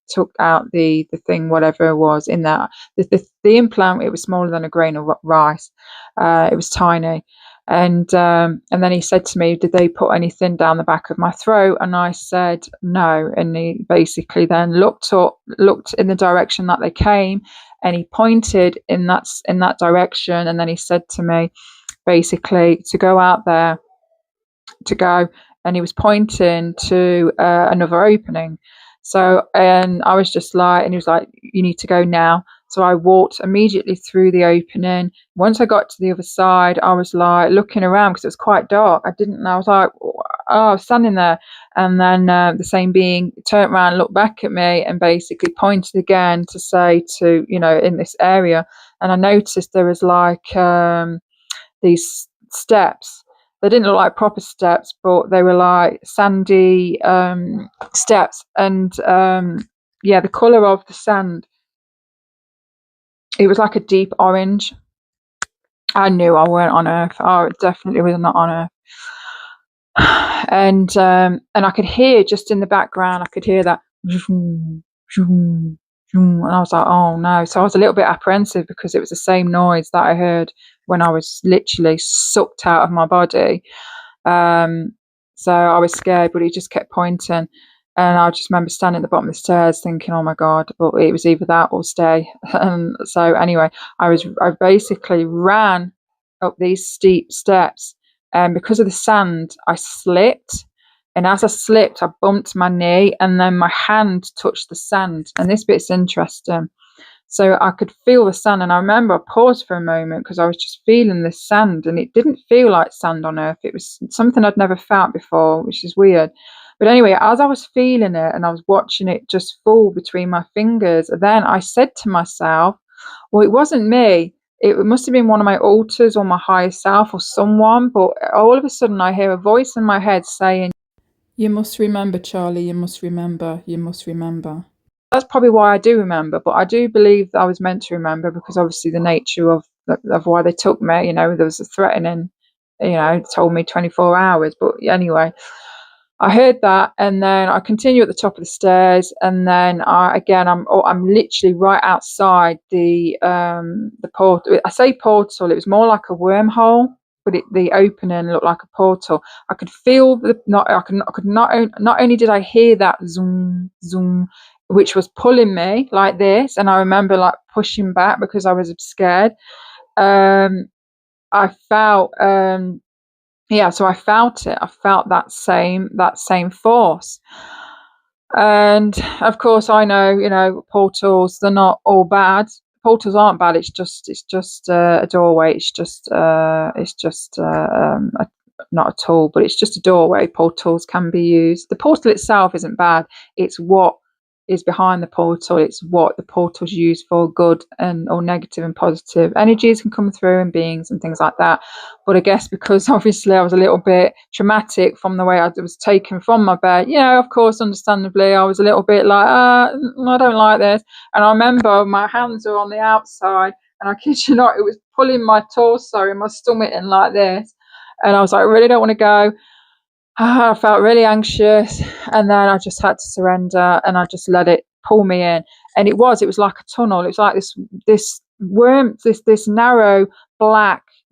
took out the thing, whatever it was in that. The implant, it was smaller than a grain of rice. It was tiny. And then he said to me, did they put anything down the back of my throat? And I said no. And he basically then looked in the direction that they came, and he pointed in that direction. And then he said to me, basically, to go out there, to go. And he was pointing to another opening. So, and I was just like, and he was like, you need to go now. So I walked immediately through the opening. Once I got to the other side, I was like looking around because it was quite dark. I didn't know. I was like, oh, I was standing there. And then the same being turned around, looked back at me, and basically pointed again to say to, in this area. And I noticed there was like these steps. They didn't look like proper steps, but they were like sandy steps. And the colour of the sand, it was like a deep orange. I knew I weren't on Earth. I definitely was not on Earth. And I could hear, just in the background, I could hear that. And I was like, oh no. So I was a little bit apprehensive, because it was the same noise that I heard when I was literally sucked out of my body. So I was scared, but he just kept pointing. And I just remember standing at the bottom of the stairs thinking, oh my God, but it was either that or stay. And so anyway, I basically ran up these steep steps, and because of the sand, I slipped. And as I slipped, I bumped my knee, and then my hand touched the sand. And this bit's interesting. So I could feel the sand, and I remember I paused for a moment because I was just feeling this sand, and it didn't feel like sand on Earth. It was something I'd never felt before, which is weird. But anyway, as I was feeling it and I was watching it just fall between my fingers, then I said to myself, well, it wasn't me. It must have been one of my alters or my higher self or someone. But all of a sudden I hear a voice in my head saying, you must remember, Charlie, you must remember, you must remember. That's probably why I do remember, but I do believe that I was meant to remember, because obviously the nature of why they took me, there was a threatening, told me 24 hours. But anyway, I heard that, and then I continue at the top of the stairs, and then I'm literally right outside the portal. I say portal, it was more like a wormhole, but the opening looked like a portal. I could feel not only did I hear that zoom zoom, which was pulling me like this, and I remember like pushing back because I was scared. I felt, yeah, so I felt it. I felt that same force. And of course, I know, portals, they're not all bad. Portals aren't bad. It's just a doorway. Not a tool, but it's just a doorway. Portals can be used. The portal itself isn't bad. It's what is behind the portal. It's what the portal's used for, good and or negative and positive energies can come through, and beings and things like that. But I guess because obviously I was a little bit traumatic from the way I was taken from my bed, of course, understandably, I was a little bit like, I don't like this. And I remember my hands were on the outside, and I kid you not, it was pulling my torso and my stomach in like this. And I was like, I really don't want to go. I felt really anxious, and then I just had to surrender, and I just let it pull me in. And it was like a tunnel. It was like this narrow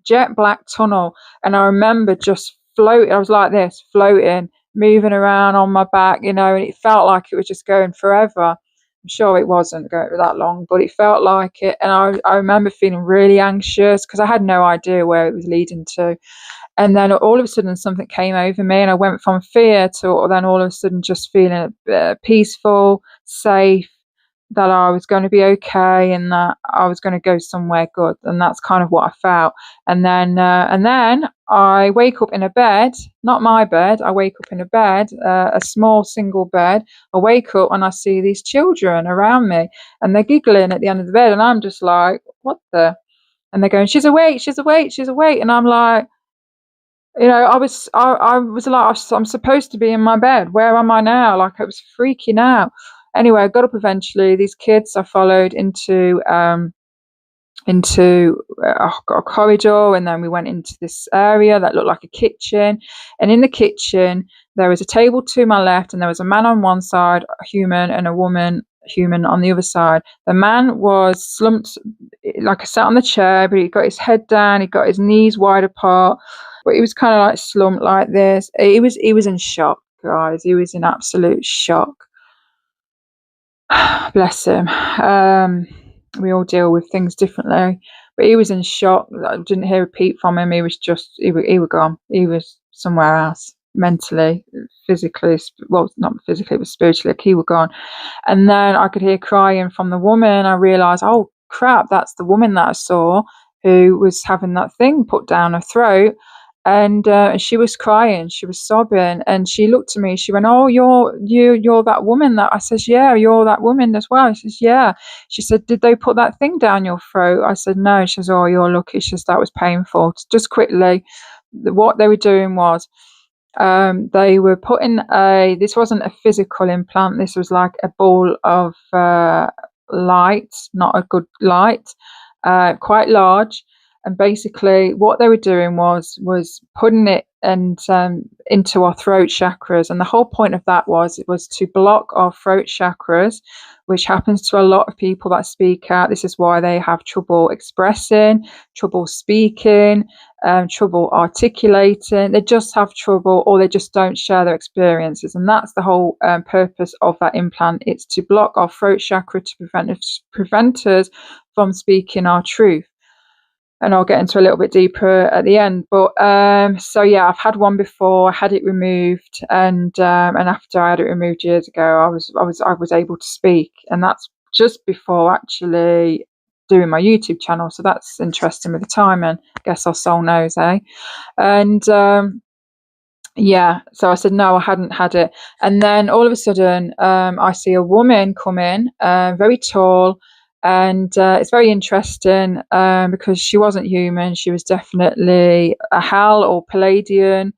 jet black tunnel. And I remember just floating. I was like this, floating, moving around on my back, and it felt like it was just going forever. I'm sure it wasn't going that long, but it felt like it. And I remember feeling really anxious because I had no idea where it was leading to. And then all of a sudden something came over me, and I went from fear to then all of a sudden just feeling peaceful, safe, that I was going to be okay, and that I was going to go somewhere good. And that's kind of what I felt. And then I wake up in a bed, not my bed. I wake up in a bed, a small single bed. I wake up and I see these children around me, and they're giggling at the end of the bed, and I'm just like, what the? And they're going, she's awake, she's awake, she's awake. And I'm like, I was like, I'm supposed to be in my bed. Where am I now? Like, I was freaking out. Anyway, I got up eventually. These kids I followed into a corridor, and then we went into this area that looked like a kitchen. And in the kitchen, there was a table to my left, and there was a man on one side, a human, and a woman, human, on the other side. The man was slumped, like, sat on the chair, but he got his head down, he got his knees wide apart, but he was kind of like slumped like this. He was in shock, guys. He was in absolute shock. Bless him. We all deal with things differently, but he was in shock. I didn't hear a peep from him. He was gone. He was somewhere else, mentally, physically, well, not physically, but spiritually. Like, he was gone. And then I could hear crying from the woman. I realised, oh crap, that's the woman that I saw who was having that thing put down her throat. And she was crying, she was sobbing, and she looked at me. She went, "Oh, you're that woman." That I says, "Yeah, you're that woman as well." She says, "Yeah." She said, "Did they put that thing down your throat?" I said, "No." She says, "Oh, you're lucky." She says, "That was painful." Just quickly, what they were doing was, they were putting this wasn't a physical implant. This was like a ball of light, not a good light, quite large. And basically what they were doing was putting it into our throat chakras. And the whole point of that was to block our throat chakras, which happens to a lot of people that speak out. This is why they have trouble expressing, trouble speaking, trouble articulating. They just have trouble, or they just don't share their experiences. And that's the whole purpose of that implant. It's to block our throat chakra, to prevent us from speaking our truth. And I'll get into a little bit deeper at the end. But so yeah, I've had one before. I had it removed, and after I had it removed years ago, I was able to speak, and that's just before actually doing my YouTube channel. So that's interesting with the timing. I guess our soul knows, eh? And yeah, so I said no, I hadn't had it, and then all of a sudden, I see a woman come in, very tall. And it's very interesting because she wasn't human. She was definitely a Hal or Palladian.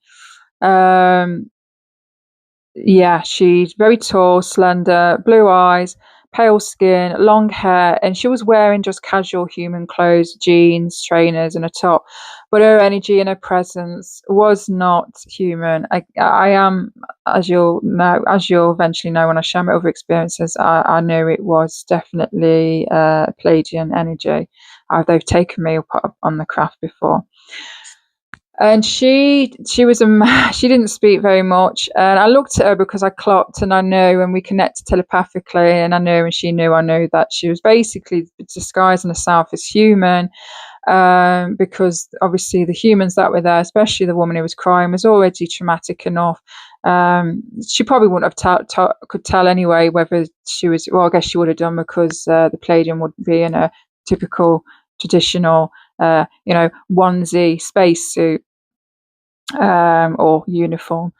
Yeah, she's very tall, slender, blue eyes, pale skin, long hair, and she was wearing just casual human clothes, jeans, trainers, and a top. But her energy and her presence was not human. I am, as you'll eventually know when I share my other experiences, I knew it was definitely Palladian energy. They've taken me up on the craft before. And she didn't speak very much, and I looked at her because I clocked and I knew, and we connected telepathically, and I knew, and she knew, I knew that she was basically disguising herself as human, because obviously the humans that were there, especially the woman who was crying, was already traumatic enough. She probably wouldn't have could tell anyway whether she was, well, I guess she would have done, because the Palladium would be in a typical traditional onesie spacesuit or uniform.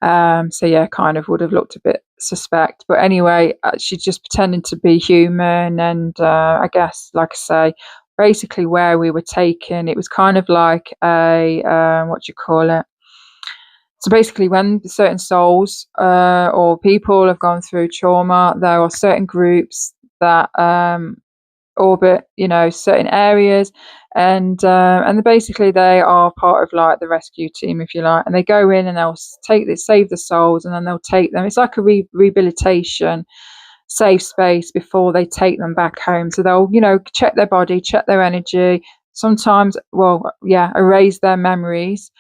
So yeah, kind of would have looked a bit suspect. But anyway, she's just pretending to be human. And I guess, like I say, basically where we were taken, it was kind of like a, what do you call it? So basically, when certain souls or people have gone through trauma, there are certain groups that orbit, certain areas, and basically they are part of like the rescue team, if you like, and they go in and they'll save the souls, and then they'll take them. It's like a rehabilitation safe space before they take them back home. So they'll, check their body, check their energy, sometimes, erase their memories.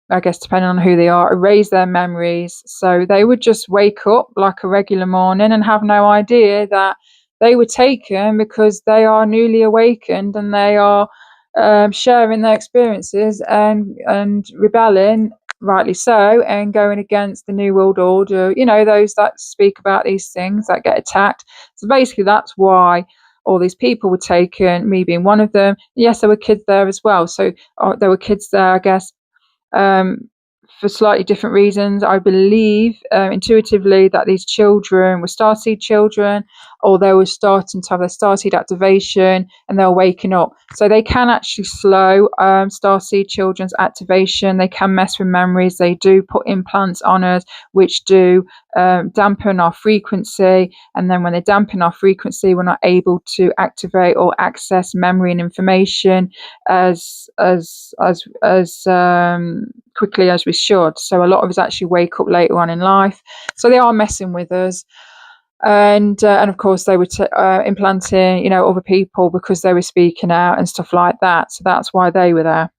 I guess depending on who they are, erase their memories. So they would just wake up like a regular morning and have no idea that they were taken, because they are newly awakened and they are sharing their experiences and rebelling, rightly so, and going against the New World Order, those that speak about these things that get attacked. So basically that's why all these people were taken, me being one of them. Yes, there were kids there as well. So there were kids there, I guess, for slightly different reasons. I believe intuitively that these children were starseed children, or they were starting to have their starseed activation and they're waking up. So they can actually slow starseed children's activation. They can mess with memories. They do put implants on us, which do dampen our frequency. And then when they dampen our frequency, we're not able to activate or access memory and information as quickly as we should. So a lot of us actually wake up later on in life. So they are messing with us. And of course they were implanting, other people because they were speaking out and stuff like that. So that's why they were there.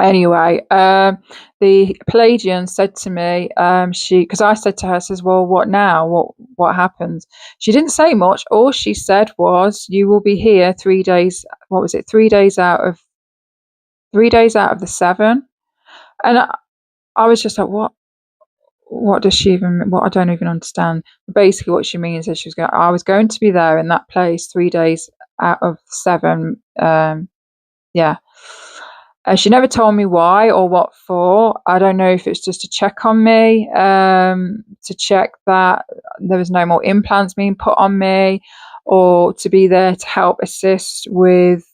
Anyway, the Palladian said to me, because I said to her, says, well, what now? What happens? She didn't say much. All she said was, you will be here 3 days. What was it? 3 days out of the 7. And I was just like, what does she even, I don't even understand. Basically what she means is I was going to be there in that place 3 days out of 7. Yeah. She never told me why or what for. I don't know if it's just to check on me, to check that there was no more implants being put on me, or to be there to help assist with,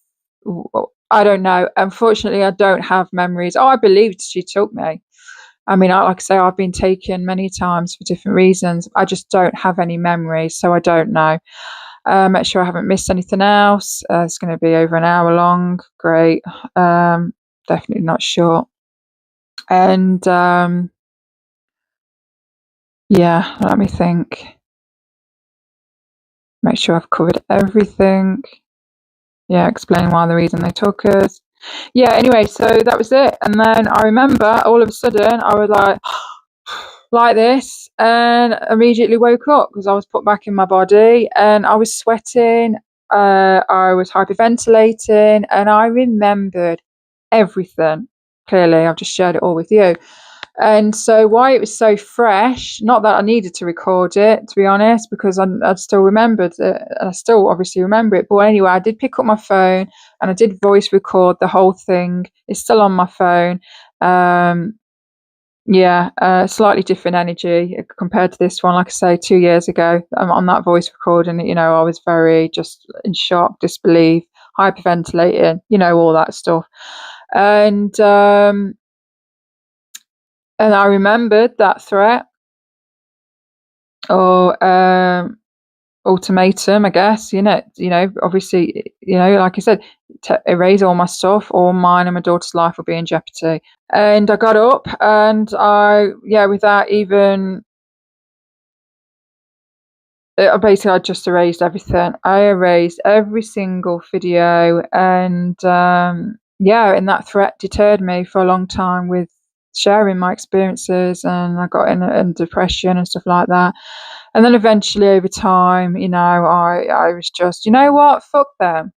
I don't know. Unfortunately, I don't have memories. I believed she took me. I mean, like I say, I've been taken many times for different reasons. I just don't have any memories, so I don't know. Make sure I haven't missed anything else. It's going to be over an hour long. Great. Definitely not short. And let me think. Make sure I've covered everything. Yeah, explain why the reason they took us. Yeah, anyway, so that was it. And then I remember all of a sudden I was like this, and immediately woke up because I was put back in my body and I was sweating. I was hyperventilating, and I remembered everything clearly. I've just shared it all with you. And so why it was so fresh, not that I needed to record it, to be honest, because I still remembered it, and I still obviously remember it. But anyway, I did pick up my phone and I did voice record the whole thing. It's still on my phone. Slightly different energy compared to this one. Like I say, 2 years ago, on that voice recording, I was very just in shock, disbelief, hyperventilating, all that stuff. And I remembered that threat, or ultimatum, I guess. Obviously, like I said, erase all my stuff, or mine and my daughter's life will be in jeopardy. And I got up, and without even, basically, I just erased everything. I erased every single video, and and that threat deterred me for a long time with sharing my experiences, and I got in depression and stuff like that. And then eventually over time, I was just, what, fuck them.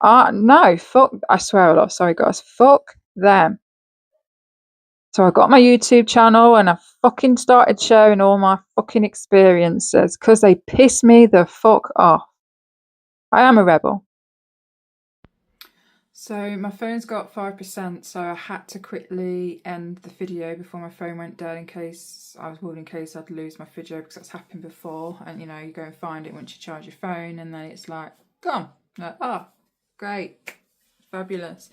No, fuck, I swear a lot, sorry guys, fuck them. So I got my YouTube channel and I fucking started sharing all my fucking experiences because they piss me the fuck off. I am a rebel. So my phone's got 5%, so I had to quickly end the video before my phone went dead in case I was worried in case I'd lose my video, because that's happened before. And you know, you go and find it once you charge your phone and then it's like, gone. Like, oh, great, fabulous.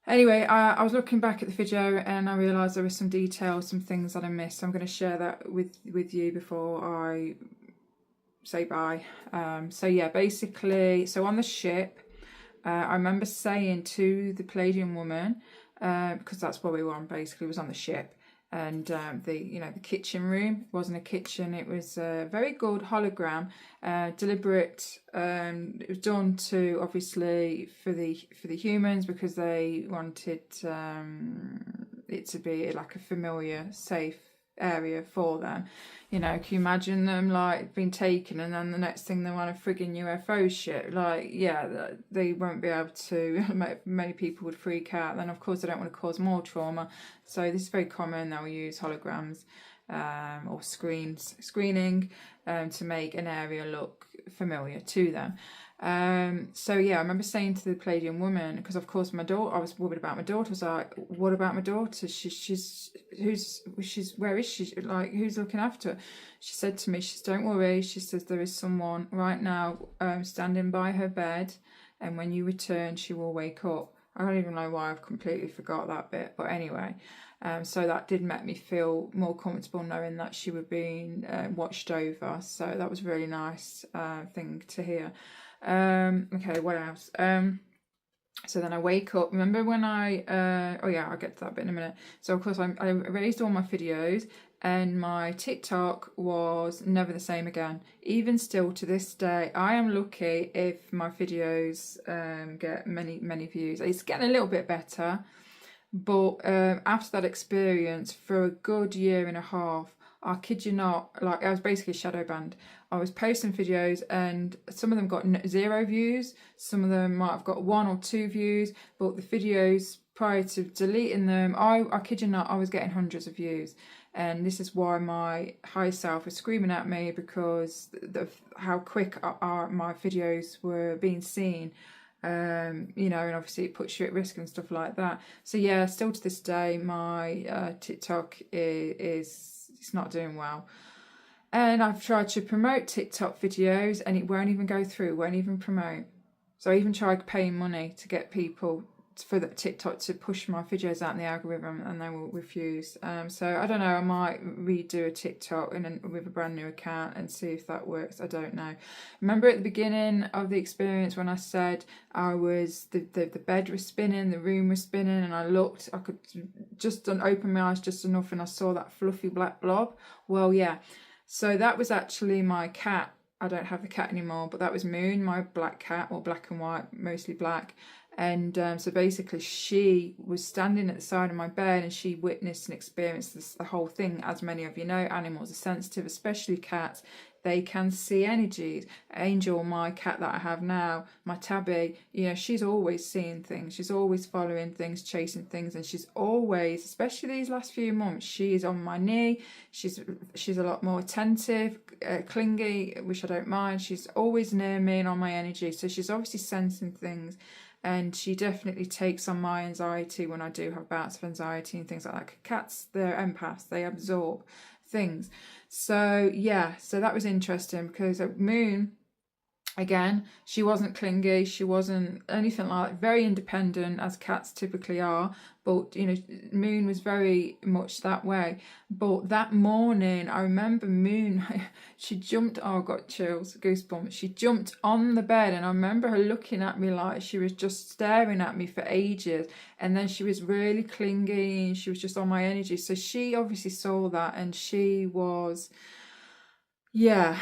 Anyway, I was looking back at the video and I realised there were some details, some things that I missed. So I'm going to share that with you before I say bye. So yeah, basically, so on the ship, I remember saying to the Palladian woman, because that's where we were on, basically, was on the ship, and the kitchen room wasn't a kitchen, it was a very good hologram, deliberate. It was done to, obviously, for the humans, because they wanted it to be like a familiar, safe area for them. You know, can you imagine them like being taken and then the next thing they're on a frigging UFO ship? Like, yeah, they won't be able to. Many people would freak out. Then of course they don't want to cause more trauma, so this is very common. They'll use holograms or screening to make an area look familiar to them. So yeah, I remember saying to the Palladian woman, because of course my daughter, I was worried about my daughter. I was like, what about my daughter? Where is she? Like, who's looking after her? She said to me, she says, don't worry. She says, there is someone right now standing by her bed, and when you return, she will wake up. I don't even know why I've completely forgot that bit, but anyway. So that did make me feel more comfortable knowing that she was being watched over. So that was a really nice thing to hear. Okay, what else? So then I wake up. Remember when oh yeah, I'll get to that bit in a minute. So of course I erased all my videos, and my TikTok was never the same again. Even still to this day, I am lucky if my videos get many views. It's getting a little bit better, but after that experience, for a good year and a half, I kid you not, like, I was basically shadow banned. I was posting videos and some of them got 0 views, some of them might have got 1 or 2 views, but the videos prior to deleting them, I kid you not, I was getting hundreds of views. And this is why my higher self was screaming at me, because how quick my videos were being seen. You know, and obviously it puts you at risk and stuff like that. So yeah, still to this day, my TikTok is it's not doing well. And I've tried to promote TikTok videos and it won't even go through, won't even promote. So I even tried paying money to get people for the TikTok to push my videos out in the algorithm, and they will refuse. So I don't know, I might redo a TikTok with a brand new account and see if that works. I don't know. Remember at the beginning of the experience when I said I was the bed was spinning, the room was spinning, and I looked, I could just open my eyes just enough and I saw that fluffy black blob? Well, yeah. So that was actually my cat. I don't have the cat anymore, but that was Moon, my black cat, or black and white, mostly black. And so basically she was standing at the side of my bed and she witnessed and experienced the whole thing. As many of you know, animals are sensitive, especially cats. They can see energies. Angel, my cat that I have now, my tabby, you know, she's always seeing things. She's always following things, chasing things, and she's always, especially these last few months, she is on my knee. She's a lot more attentive, clingy, which I don't mind. She's always near me and on my energy, so she's obviously sensing things. And she definitely takes on my anxiety when I do have bouts of anxiety and things like that. Cats, they're empaths, they absorb things. So yeah, so that was interesting, because at Moon, again, she wasn't clingy, she wasn't anything like that, very independent, as cats typically are, but you know, Moon was very much that way. But that morning, I remember Moon, she jumped, oh, I got chills, goosebumps, she jumped on the bed, and I remember her looking at me like she was just staring at me for ages, and then she was really clingy, and she was just on my energy. So she obviously saw that, and she was, yeah,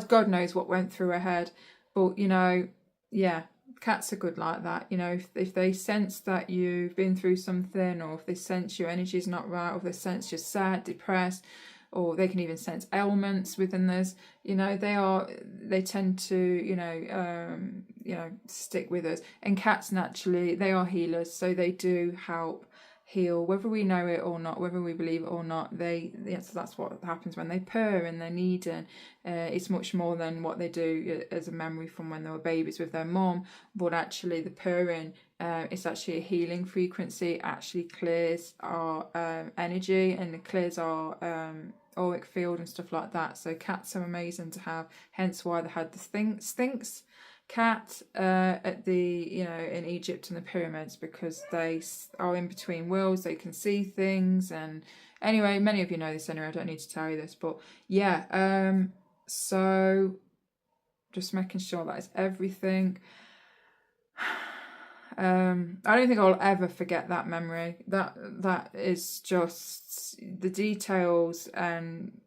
God knows what went through her head, but you know, yeah, cats are good like that. You know, if they sense that you've been through something, or if they sense your energy is not right, or if they sense you're sad, depressed, or they can even sense ailments within us. You know, they tend to, you know, stick with us. And cats, naturally, they are healers, so they do help heal, whether we know it or not, whether we believe it or not. That's what happens when they purr and they're needing. It's much more than what they do as a memory from when they were babies with their mom, but actually the purring, it's actually a healing frequency. It actually clears our energy, and it clears our auric field and stuff like that. So cats are amazing to have, hence why they had the Sphinx cat at the, you know, in Egypt and the pyramids, because they are in between worlds, they can see things. And anyway, many of you know this anyway, I don't need to tell you this, but yeah, so just making sure that is everything. I don't think I'll ever forget that memory. That is just the details. And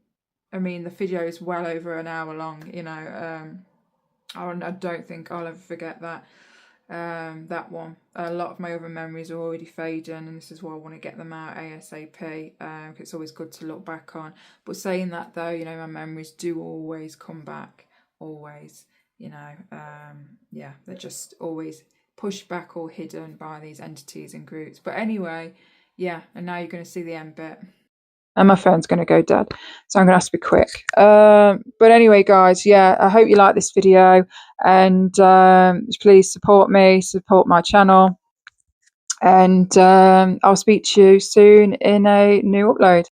I mean, the video is well over an hour long, you know. I don't think I'll ever forget that. That one. A lot of my other memories are already fading, and this is why I want to get them out ASAP. It's always good to look back on. But saying that though, you know, my memories do always come back, always. You know, yeah, they're just always pushed back or hidden by these entities and groups. But anyway, yeah, and now you're going to see the end bit. And my phone's going to go dead, so I'm going to have to be quick. But anyway, guys, yeah, I hope you like this video, and please support me, support my channel, and I'll speak to you soon in a new upload.